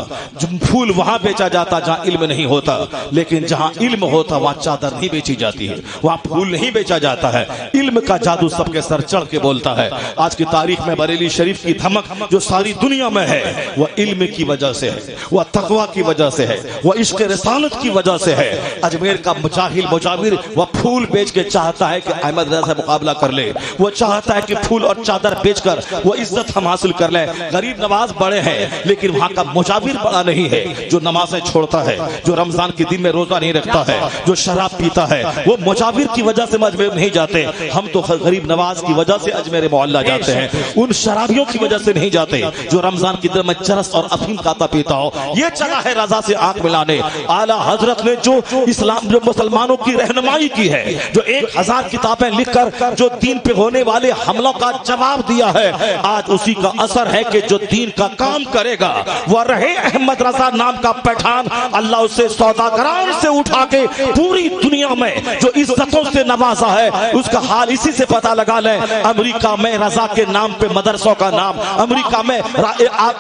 پھول وہاں بیچا جاتا جہاں علم نہیں ہوتا، لیکن جہاں علم ہوتا وہاں چادر نہیں بیچی جاتی ہے، وہاں پھول نہیں بیچا جاتا ہے۔ علم کا جادو سب کے سر چڑھ کے بولتا ہے۔ آج کی تاریخ میں بریلی شریف کی دھمک جو ساری دنیا میں ہے وہ علم کی وجہ سے ہے، وہ تقوی کی وجہ سے ہے، وہ عشق رسالت کی وجہ سے ہے۔ اجمیر کا مجاہل مجاور وہ پھول بیچ کے چاہتا ہے کہ احمد رضا سے مقابلہ کر لے، وہ چاہتا ہے کہ پھول اور چادر بیچ کر وہ عزت ہم حاصل کر لیں۔ غریب نواز بڑے ہیں لیکن وہاں کا مجاور بڑا نہیں ہے، جو نمازیں چھوڑتا ہے، جو رمضان کے دن میں روزہ نہیں رکھتا ہے، جو شراب پیتا ہے، وہ مجاور کی وجہ سے اجمیر نہیں جاتے۔ ہم تو غریب نواز کی وجہ سے اجمیر معلیٰ جاتے ہیں، ان شرابیوں کی وجہ سے نہیں جاتے جو رمضان کی دن میں چرس اور افیم کھاتا پیتا ہو۔ یہ چلا ہے رضا سے آنکھ ملانے۔ اعلیٰ حضرت نے جو اسلام جو مسلمانوں کی رہنمائی کی ہے، جو 1000 کتابیں لکھ کر جو دین پہ ہونے والے حملوں کا جواب دیا ہے، آج اسی کا اثر ہے کہ جو دین کا کام کرے گا وہ رہے احمد رضا نام کا پٹھان، اللہ اسے سوداگران سے اٹھا کے پوری دنیا میں جو عزتوں سے نوازا ہے اس کا حال اسی سے پتہ لگا لیں۔ امریکہ میں رضا کے نام پہ مدرسوں کا نام، امریکہ میں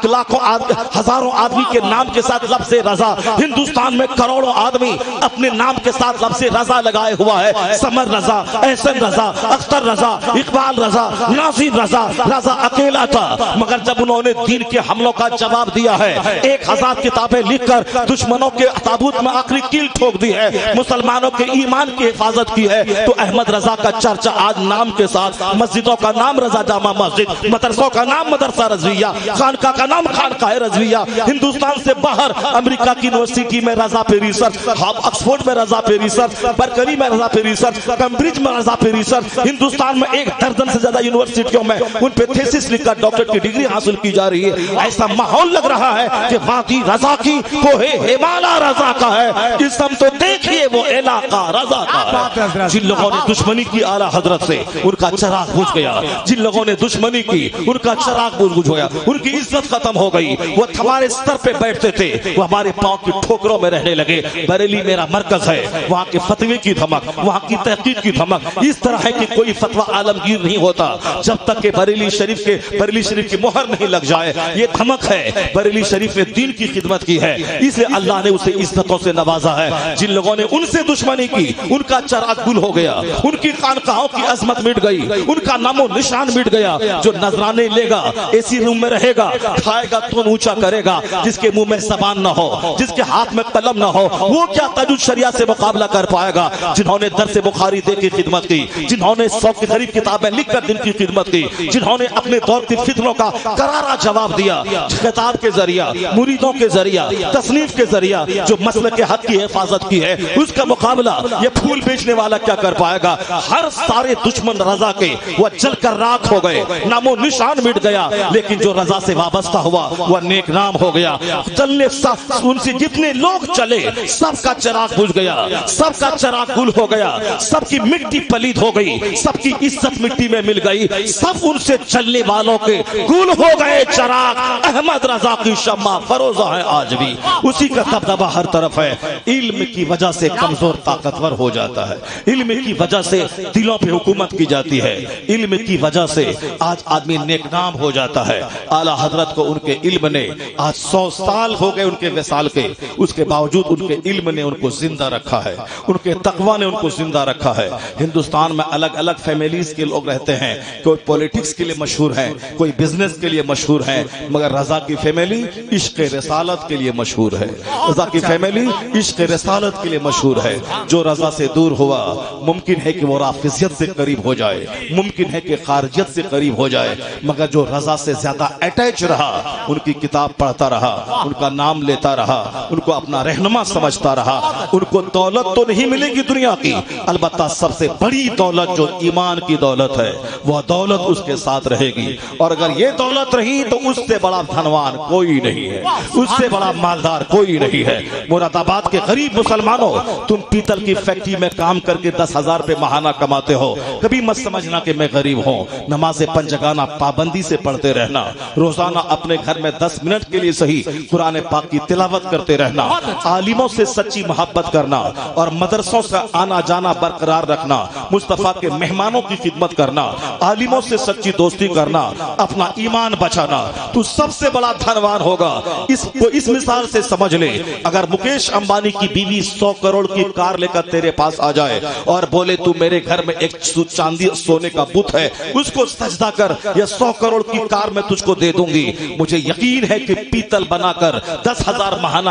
لاکھوں ہزاروں آدمی کے نام کے ساتھ لفظ رضا، ہندوستان میں کروڑوں آدمی اپنے نام کے ساتھ لفظ رضا لگائے ہوا ہے، سمر رضا، احسن رضا، اختر رضا، اقبال رضا، ناصر رضا۔ رضا اکیلا تھا مگر جب انہوں نے دین کے حملوں کا جواب دیا ہے، 1000 کتابیں لکھ کر دشمنوں کے تابوت میں آخری کیل ٹھوک دی ہے، مسلمانوں کے ایمان کی حفاظت کی ہے، تو احمد رضا کا چرچا آج نام کے ساتھ، مسجدوں کا نام رضا جامع مسجد، مدرسوں کا نام مدرسہ رضویہ، خانقاہ کا نام خانقاہ رضویہ، ہندوستان سے باہر امریکہ کی یونیورسٹی میں رضا پہ ریسرچ، آکسفورڈ میں رضا پہ ریسرچ، برکلی میں رضا پہ ریسرچ، کیمبرج میں رضا پہ ریسرچ، ہندوستان میں 1 درجن سے زیادہ یونیورسٹیوں میں ان پہ تھیسس لکھ کر ڈاکٹر کی ڈگری حاصل کی جا رہی ہے۔ ایسا ماحول لگ رہا ہے کہ وادی رضا کی کوہ ہمالا رضا کا ہے، اسم تو دیکھیے وہ علاقہ رضا کا ہے۔ جن لوگوں نے دشمنی کی اعلیٰ حضرت سے ان کا چراغ بجھ گیا، جن لوگوں نے دشمنی کی ان کا چراغ بجھ گیا، ان کی عزت ختم ہو گئی، وہ ہمارے سر پہ بیٹھتے تھے وہ ہمارے پاؤں کی ٹھوکروں میں رہنے لگے۔ بریلی میرا مرکز ہے، وہاں کے فتوے کی دھمک، وہاں کی تحقیق کی دھمک اس طرح ہے کہ کوئی فتویٰ عالمگیر نہیں ہوتا جب تک کہ بریلی شریف کی مہر نہیں لگ جائے۔ یہ دھمک ہے، بریلی شریف نے دین کی خدمت کی ہے، اس لیے اللہ نے اسے عزتوں سے نوازا ہے۔ جن لوگوں نے ان سے دشمنی کی ان کا چراغ گل ہو گیا، ان کی خانقاہوں کی عظمت مٹ گئی، ان کا نام و نشان مٹ گیا۔ جو نذرانے لے گا، اسی روم میں رہے گا، کھائے گا تو اونچا کرے گا، جس کے منہ میں زبان نہ ہو، جس کے ہاتھ میں قلم نہ ہو، وہ کیا تجوید شریعہ سے مقابلہ کر پائے گا؟ جنہوں نے درس بخاری دے کی خدمت کی، جنہوں نے 100 کی قریب کتابیں لکھ کر دن کی خدمت کی، جنہوں نے اپنے دور کی فتنوں کا کرارا جواب دیا، خطاب کے ذریعہ، مریدوں کے ذریعہ، تصنیف کے ذریعہ، جو مسلک کے حق کی حفاظت کی ہے، اس کا مقابلہ یہ پھول بیچنے والا کیا کر پائے گا؟ ہر سارے دشمن رضا کے وہ جل کر راکھ ہو گئے، نام و نشان مٹ گیا، لیکن جو رضا سے وابستہ ہوا وہ نیک نام ہو گیا۔ چلنے ان سے جتنے لوگ چلے سب کا چراغ بجھ گیا، سب کا چراغ گل ہو گیا، سب کی مٹی پلید ہو گئی، سب کی عزت مٹی میں مل گئی، سب ان سے چلنے والوں کے گل ہو گئے چراغ۔ احمد رضا کی شمع فروزہ ہے آج بھی، اسی کا دبدبہ ہر طرف ہے۔ علم کی وجہ سے کمزور طاقتور ہو جاتا ہے، علم کی وجہ سے دلوں پہ حکومت کی جاتی ہے، علم کی وجہ سے آج آدمی نیک نام ہو جاتا ہے۔ اعلیٰ حضرت کو ان کے علم نے آج 100 سال ہو گئے ان کے وصال کے، اس کے باوجود ان کے علم نے ان کو زندہ رکھا ہے، ان کے تقوی نے ان کو زندہ رکھا ہے۔ ہندوستان میں الگ الگ فیملیز کے لوگ رہتے ہیں، کوئی پولیٹکس کے لیے مشہور ہیں، کوئی بزنس کے لیے مشہور ہیں، مگر رضا کی فیملی عشق رسالت کے لیے مشہور ہے، رضا کی فیملی عشق رسالت کے لیے مشہور ہے۔ جو رضا سے دور ہوا ممکن ہے کہ وہ رافضیت سے قریب ہو جائے، ممکن ہے کہ خارجیت سے قریب ہو جائے، مگر جو رضا سے زیادہ اٹیچ رہا، ان کی کتاب پڑھتا رہا، ان کا نام لیتا رہا، ان کو اپنا رہنما سمجھتا رہا، ان کو دولت تو نہیں ملے گی دنیا کی، البتہ سب سے بڑی دولت جو ایمان کی دولت ہے وہ دولت اس کے ساتھ رہے گی۔ اور اگر یہ دولت رہی تو اس سے بڑا دھنوان کوئی نہیں ہے، اس سے بڑا مالدار کوئی نہیں ہے۔ مراد آباد کے غریب مسلمانوں، تم پیتل کی فیکٹری میں کام کر کے 10,000 روپے ماہانہ کماتے ہو، کبھی مت سمجھنا کہ میں غریب ہوں۔ نماز پنجگانہ پابندی سے پڑھتے رہنا، روزانہ اپنے گھر میں 10 منٹ کے لیے صحیح قرآن پاک کی تلاوت کرتے رہنا، عالموں سے سچی محبت کرنا اور مدرسوں سے آنا جانا برقرار رکھنا، مصطفیٰ کے مہمانوں کی خدمت کرنا، عالموں سے سچی دوستی کرنا، اپنا ایمان بچانا، تو سب سے بڑا دھنوان ہوگا۔ اس مثال سے سمجھ لے، اگر مکیش امبانی کی بیوی 100 کروڑ کی کار لے کر تیرے پاس آ جائے اور بولے تو میرے گھر میں ایک چاندی سونے کا بت ہے، اس کو سجدہ کر، یا 100 کروڑ کی کار میں تجھ کو دے دوں گی، مجھے یقین ہے کہ پیتل بنا کر 10,000 ماہانہ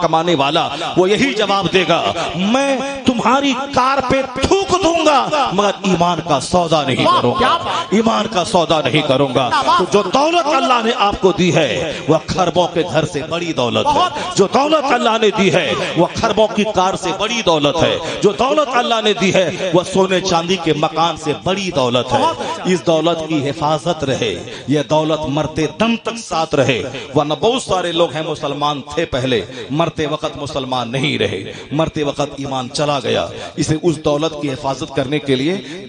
کمانے والا وہ یہی جواب دے گا، میں تمہاری کار پہ تھوک دوں گا مگر ایمان کا سودا نہیں کروں گا، ایمان کا سودا نہیں کروں گا۔ تو جو دولت اللہ نے آپ کو دی ہے وہ خربوں کے گھر سے بڑی دولت ہے، جو دولت اللہ نے دی ہے وہ خربوں کی کار سے بڑی دولت ہے، جو دولت اللہ نے دی ہے وہ سونے چاندی کے مکان سے بڑی دولت ہے۔ اس دولت کی حفاظت رہے، یہ دولت مرتے دم تک ساتھ رہے، ورنہ بہت سارے لوگ ہیں مسلمان تھے پہلے، مرتے وقت مسلمان نہیں رہے، مرتے وقت ایمان چلا گیا۔ اسے اس دولت کی حفاظت کرنے کے لیے،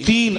3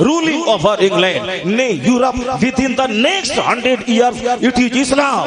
ruling over England. Nay, Europe within the next 100 years it is Islam.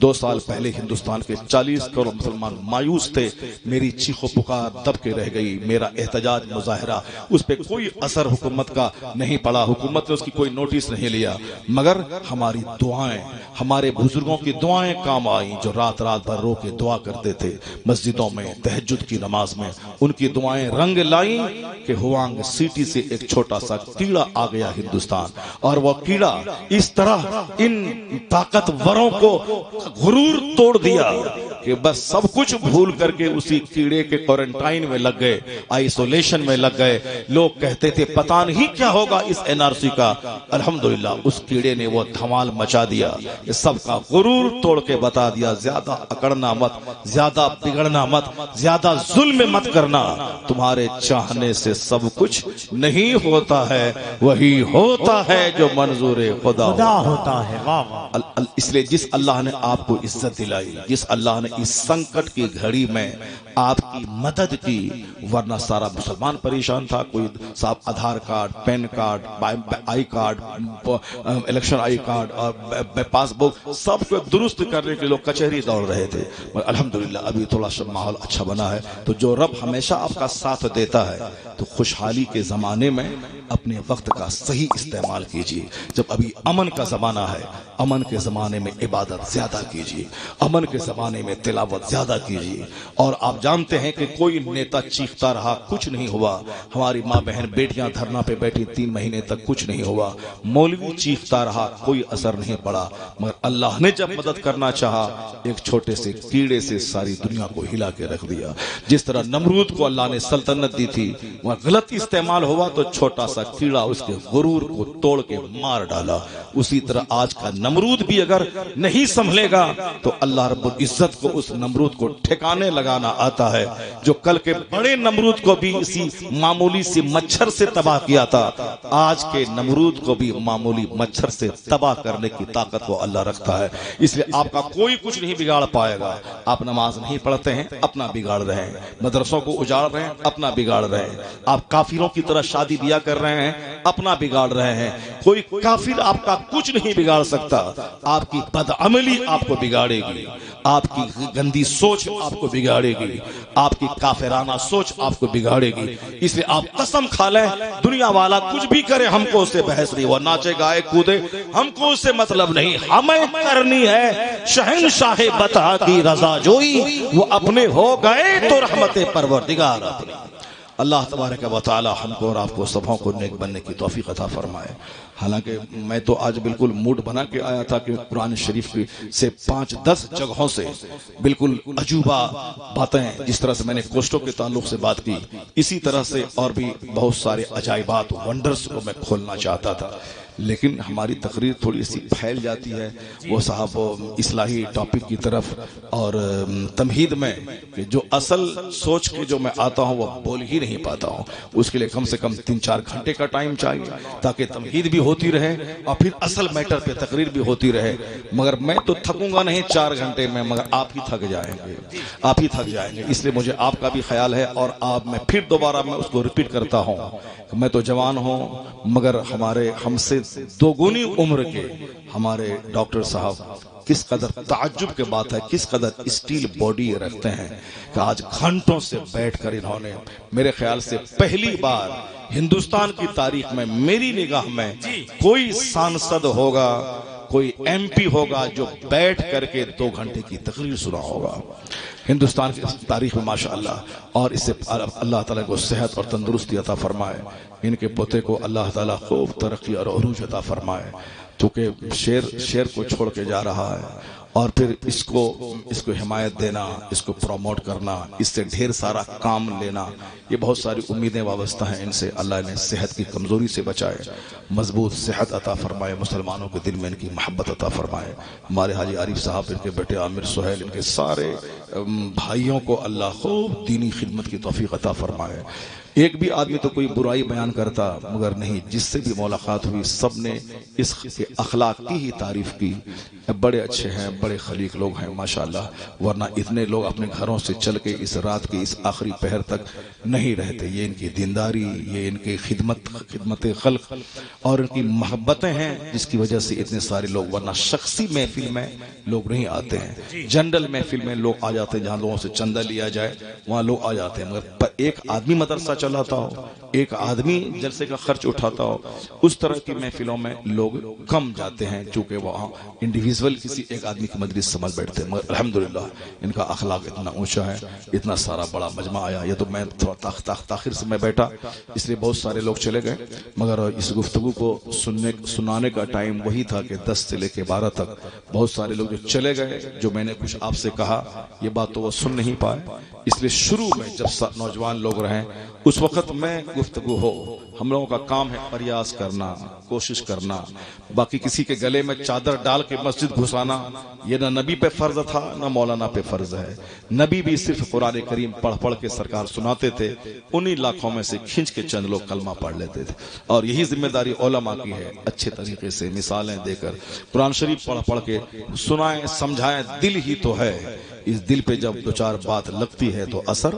2 سال پہلے ہندوستان کے 40 کروڑ مسلمان مایوس تھے، میری چیخ و پکار دب کے رہ گئی، میرا احتجاج مظاہرہ اس پہ کوئی اثر حکومت کا نہیں پڑا، حکومت نے اس کی کوئی نوٹس نہیں لیا، مگر ہماری دعائیں، ہمارے بزرگوں کی دعائیں کام آئیں جو رات رات بھر رو کے دعا کرتے تھے مسجدوں میں تہجد کی نماز میں، ان کی دعائیں رنگ لائیں کہ ہوانگ سٹی سے ایک چھوٹا سا کیڑا آ گیا ہندوستان، اور وہ کیڑا اس طرح ان طاقتوروں کو غرور توڑ دیا کہ بس سب کچھ بھول کر کے اسی کیڑے کے کوارنٹائن میں لگ گئے، آئسولیشن میں لگ گئے۔ لوگ کہتے تھے پتہ نہیں کیا ہوگا اس NRC کا، الحمدللہ اس کیڑے نے وہ دھمال مچا دیا، یہ سب کا غرور توڑ کے بتا دیا زیادہ اکڑنا مت، زیادہ بگڑنا مت، زیادہ ظلم مت کرنا، تمہارے چاہنے سے سب کچھ نہیں ہوتا ہے، وہی ہوتا ہے جو منظور خدا ہوتا ہے۔ واہ واہ۔ اس لیے جس اللہ نے آپ کو عزت دلائی، جس اللہ نے اس سنکٹ کی گھڑی میں آپ کی مدد کی، ورنہ سارا مسلمان پریشان تھا، کوئی صاحب Aadhaar card, PAN card, I card, election I card اور پاس بک سب کو درست کرنے کے لوگ کچہری دوڑ رہے تھے، الحمدللہ ابھی تھوڑا سا ماحول اچھا بنا ہے۔ تو جو رب ہمیشہ آپ کا ساتھ دیتا ہے تو خوشحالی کے زمانے میں اپنے وقت کا صحیح استعمال کیجیے، جب ابھی امن کا زمانہ ہے، امن کے زمانے میں عبادت زیادہ کیجیے، امن کے زمانے میں تلاوت زیادہ کیجیے۔ اور آپ جانتے ہیں کہ کوئی نیتا چیختا رہا کچھ نہیں ہوا، ہماری ماں بہن بیٹیاں دھرنا پہ بیٹھی 3 مہینے تک کچھ نہیں ہوا، مولوی چیختا رہا کوئی اثر نہیں پڑا، مگر اللہ نے جب مدد کرنا چاہا ایک چھوٹے سے کیڑے سے ساری دنیا کو ہلا کے رکھ دیا۔ جس طرح نمرود کو اللہ نے سلطنت دی تھی، وہ غلط استعمال ہوا تو چھوٹا سا کیڑا اس کے غرور کو توڑ کے مار ڈالا، اسی طرح آج کا نمرود بھی اگر نہیں سنبھلے گا تو اللہ رب العزت کو اس نمرود کو ٹھکانے لگانا آتا ہے، جو کل کے بڑے نمرود کو بھی اسی معمولی سی مچھر سے تباہ کیا تھا، آج کے نمرود کو بھی معمولی مچھر سے تباہ کرنے کی طاقت وہ اللہ رکھتا ہے۔ اس لیے آپ کا کوئی کچھ نہیں بگاڑ پائے گا۔ آپ نماز نہیں پڑھتے ہیں اپنا بگاڑ رہے ہیں، مدرسوں کو اجاڑ رہے ہیں اپنا بگاڑ رہے ہیں، آپ کافروں کی طرح شادی بیاہ کر رہے ہیں اپنا بگاڑ رہے ہیں۔ کوئی کافر آپ کا کچھ نہیں بگاڑ سکتا، آپ کی بدعملی آپ کو بگاڑے گی، آپ کی گندی سوچ آپ کو بگاڑے گی، آپ کی کافرانہ سوچ آپ کو بگاڑے گی۔ اس لیے آپ قسم کھا لیں دنیا والا کچھ بھی کرے ہم کو اس سے بحث نہیں، وہ ناچے گائے کودے ہم کو اس سے مطلب نہیں، ہمیں کرنی ہے شہنشاہ بتا کی رضا جوئی، وہ اپنے ہو گئے تو رحمت پروردگار اپنی۔ اللہ تبارک و تعالی ہم کو اور آپ کو سبوں کو نیک بننے کی توفیق عطا فرمائے۔ حالانکہ میں تو آج بالکل موڈ بنا کے آیا تھا کہ قرآن شریف سے 5-10 جگہوں سے بالکل عجوبہ باتیں، جس طرح سے میں نے کوسٹوں کے تعلق سے بات کی، اسی طرح سے اور بھی بہت سارے عجائبات ونڈرز کو میں کھولنا چاہتا تھا، لیکن ہماری تقریر تھوڑی سی پھیل جاتی ہے وہ صاحب اصلاحی ٹاپک کی طرف، اور تمہید میں کہ جو اصل سوچ کے جو میں آتا ہوں وہ بول ہی نہیں پاتا ہوں، اس کے لیے کم سے کم 3-4 گھنٹے کا ٹائم چاہیے تاکہ تمہید بھی ہوتی رہے اور پھر اصل میٹر پہ تقریر بھی ہوتی رہے۔ مگر میں تو تھکوں گا نہیں 4 گھنٹے میں، مگر آپ ہی تھک جائیں گے، آپ ہی تھک جائیں گے۔ اس لیے مجھے آپ کا بھی خیال ہے، اور آپ میں پھر دوبارہ میں اس کو ریپیٹ کرتا ہوں، میں تو جوان ہوں مگر ہمارے ہم سے 2 گنی عمر کے ہمارے ڈاکٹر صاحب کس قدر تعجب کے بات ہے، کس قدر اسٹیل باڈی رکھتے ہیں کہ آج گھنٹوں سے بیٹھ کر انہوں نے میرے خیال سے پہلی بار ہندوستان کی تاریخ میں میری نگاہ میں کوئی سانسد ہوگا، کوئی ایم پی ہوگا جو بیٹھ کر کے 2 گھنٹے کی تقریر سنا ہوگا ہندوستان کی تاریخ میں ماشاءاللہ۔ اور اس سے اللہ تعالیٰ کو صحت اور تندرستی عطا فرمائے، ان کے پوتے کو اللہ تعالیٰ خوب ترقی اور عروج عطا فرمائے، کیونکہ شیر کو چھوڑ کے جا رہا ہے، اور پھر اس کو حمایت دینا، اس کو پروموٹ کرنا، اس سے ڈھیر سارا کام لینا، یہ بہت ساری امیدیں وابستہ ہیں ان سے۔ اللہ نے صحت کی کمزوری سے بچائے، مضبوط صحت عطا فرمائے، مسلمانوں کے دل میں ان کی محبت عطا فرمائے۔ ہمارے حاجی عارف صاحب، ان کے بیٹے عامر سہیل، ان کے سارے بھائیوں کو اللہ خوب دینی خدمت کی توفیق عطا فرمائے۔ ایک بھی آدمی تو کوئی برائی بیان کرتا مگر نہیں، جس سے بھی ملاقات ہوئی سب نے اس اخلاق کی ہی تعریف کی، بڑے اچھے ہیں، بڑے خلیق لوگ ہیں ماشاءاللہ، ورنہ اتنے لوگ اپنے گھروں سے چل کے اس رات کے اس آخری پہر تک نہیں رہتے۔ یہ ان کی دینداری، یہ ان کی خدمت خلق اور ان کی محبتیں ہیں جس کی وجہ سے اتنے سارے لوگ، ورنہ شخصی محفل میں لوگ نہیں آتے ہیں، جنرل محفل میں لوگ آ جاتے ہیں، جہاں لوگوں سے چندہ لیا جائے وہاں لوگ آ جاتے ہیں، مگر ایک آدمی مدرسہ چلاتا ہو، ایک آدمی جلسے کا خرچ اٹھاتا ہو، اس طرح کی محفلوں میں لوگ کم جاتے ہیں، چونکہ وہاں انڈیویزول کسی ایک آدمی کی مجلس سمجھ بیٹھتے ہیں، مگر الحمدللہ ان کا اخلاق اتنا اونچا ہے، اتنا سارا بڑا مجمع آیا۔ یہ تو میں تھوڑا تاخیر سے میں بیٹھا اس لیے بہت سارے لوگ چلے گئے، مگر اس گفتگو کو سنانے کا ٹائم وہی تھا کہ 10 سے لے کے 12 تک بہت سارے لوگ جو چلے گئے، جو میں نے کچھ آپ سے کہا یہ بات تو وہ سن نہیں پائے، اس لیے شروع میں جب نوجوان لوگ رہیں اس وقت میں گفتگو ہو، ہم لوگوں کا کام ہے پریاس کرنا، کوشش کرنا، باقی کسی کے گلے میں چادر ڈال کے مسجد گھسانا یہ نہ نبی پہ فرض تھا نہ مولانا پہ فرض ہے۔ نبی بھی صرف قرآن کریم پڑھ کے سرکار سناتے تھے، انہی لاکھوں میں سے کھنچ کے چند لوگ کلمہ پڑھ لیتے تھے، اور یہی ذمہ داری علماء کی ہے، اچھے طریقے سے مثالیں دے کر قرآن شریف پڑھ کے سنائیں، سمجھائیں، دل ہی تو ہے، اس دل پہ جب دو چار بات لگتی ہے تو اثر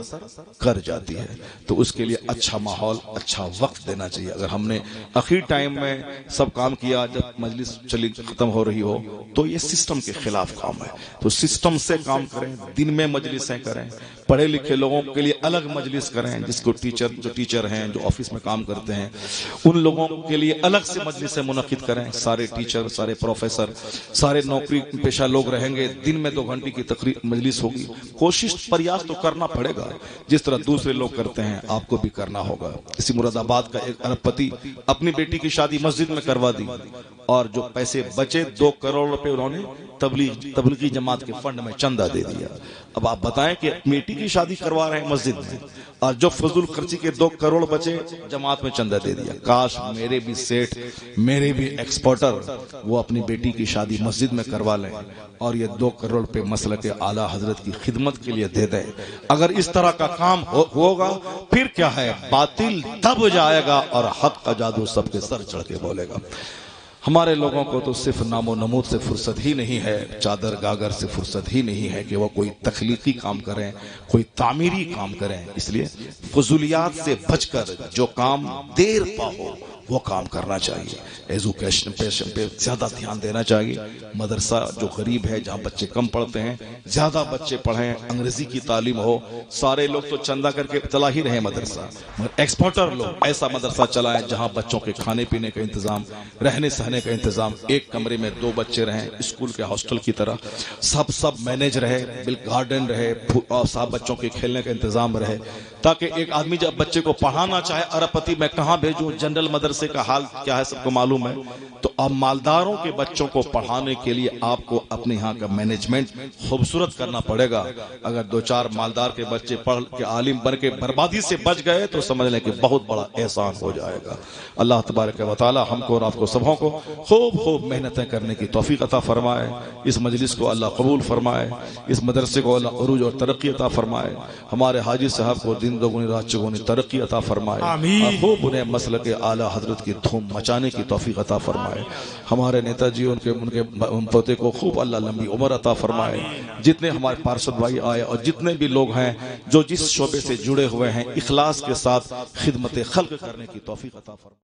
کر جاتی ہے، تو اس کے لیے اچھا ماحول، اچھا وقت دینا چاہیے۔ اگر ہم نے اخیر ٹائم میں سب کام کیا، جب مجلس چلی ختم ہو رہی ہو تو یہ سسٹم کے خلاف کام ہے، تو سسٹم سے کام کریں، دن میں مجلسیں کریں، پڑھے لکھے لوگوں کے لیے الگ مجلس کریں، جس کو ٹیچر ہیں جو آفس میں کام کرتے ہیں ان لوگوں کے لیے الگ سے مجلسیں منعقد کریں، سارے ٹیچر، سارے پروفیسر، سارے نوکری پیشہ لوگ رہیں گے، دن میں 2 گھنٹے کی تقریر مجلس ہوگی، کوشش پریاس تو کرنا پڑے گا، جس طرح دوسرے لوگ کرتے ہیں آپ کو بھی کرنا ہوگا۔ اسی مراد آباد کا ایک ارب پتی اپنی بیٹی کی شادی مسجد میں کروا دی، اور جو پیسے بچے 2 کروڑ روپے انہوں نے تبلیغی جماعت کے فنڈ میں چندہ دے دیا۔ اب آپ بتائیں کہ بیٹی کی شادی کروا رہے ہیں مسجد میں، اور جو فضول خرچی کے 2 کروڑ بچے جماعت میں چندہ دے دیا۔ کاش میرے بھی سیٹ، میرے بھی ایکسپورٹر وہ اپنی بیٹی کی شادی مسجد میں کروا لیں اور یہ 2 کروڑ پہ مسلک اعلیٰ حضرت کی خدمت کے لیے دے دیں۔ اگر اس طرح کا کام ہوگا پھر کیا ہے، باطل دب جائے گا اور حق کا جادو سب کے سر چڑھ کے بولے گا۔ ہمارے لوگوں کو تو صرف نام و نمود سے فرصت ہی نہیں ہے، چادر گاگر سے فرصت ہی نہیں ہے کہ وہ کوئی تخلیقی کام کریں، کوئی تعمیری کام کریں، اس لیے فضولیات سے بچ کر جو کام دیر پا ہو وہ کام کرنا چاہیے، ایجوکیشن پہ زیادہ دھیان دینا چاہیے۔ مدرسہ جو غریب ہے، جہاں بچے کم پڑھتے ہیں، زیادہ بچے پڑھیں، انگریزی کی تعلیم ہو۔ سارے لوگ تو چندہ کر کے چلا ہی رہے مدرسہ، مگر ایکسپورٹر لوگ ایسا مدرسہ چلائیں جہاں بچوں کے کھانے پینے کا انتظام، رہنے سہنے کا انتظام، ایک کمرے میں 2 بچے رہیں، اسکول کے ہاسٹل کی طرح سب مینیج رہے، گارڈن رہے، اور سب بچوں کے کھیلنے کا انتظام رہے، تاکہ ایک آدمی جب بچے کو پڑھانا چاہے، ارب پتی میں کہاں بھیجوں، جنرل مدرسے کا حال کیا ہے سب کو معلوم ہے، تو اب مالداروں کے بچوں کو پڑھانے کے لیے آپ کو اپنے یہاں کا مینجمنٹ خوبصورت کرنا پڑے گا۔ اگر 2-4 مالدار کے بچے پڑھ کے عالم بن کے بربادی سے بچ گئے تو سمجھ لیں کہ بہت بڑا احسان ہو جائے گا۔ اللہ تبارک و تعالی ہم کو اور آپ کو سبوں کو خوب محنتیں کرنے کی توفیق عطا فرمائے، اس مجلس کو اللہ قبول فرمائے، اس مدرسے کو اللہ عروج اور ترقی عطا فرمائے، ہمارے حاجی صاحب کو دن دوگنی رات چگنی ترقی عطا فرمائے، اور خوب انہیں مسلک اعلیٰ حضرت کی دھوم مچانے کی توفیق عطا فرمائے۔ ہمارے نیتا جی ان کے پوتے کو خوب اللہ لمبی عمر عطا فرمائے۔ جتنے ہمارے پارشد بھائی آئے اور جتنے بھی لوگ ہیں جو جس شعبے سے جڑے ہوئے ہیں، اخلاص کے ساتھ خدمت خلق کرنے کی توفیق عطا فرمائے۔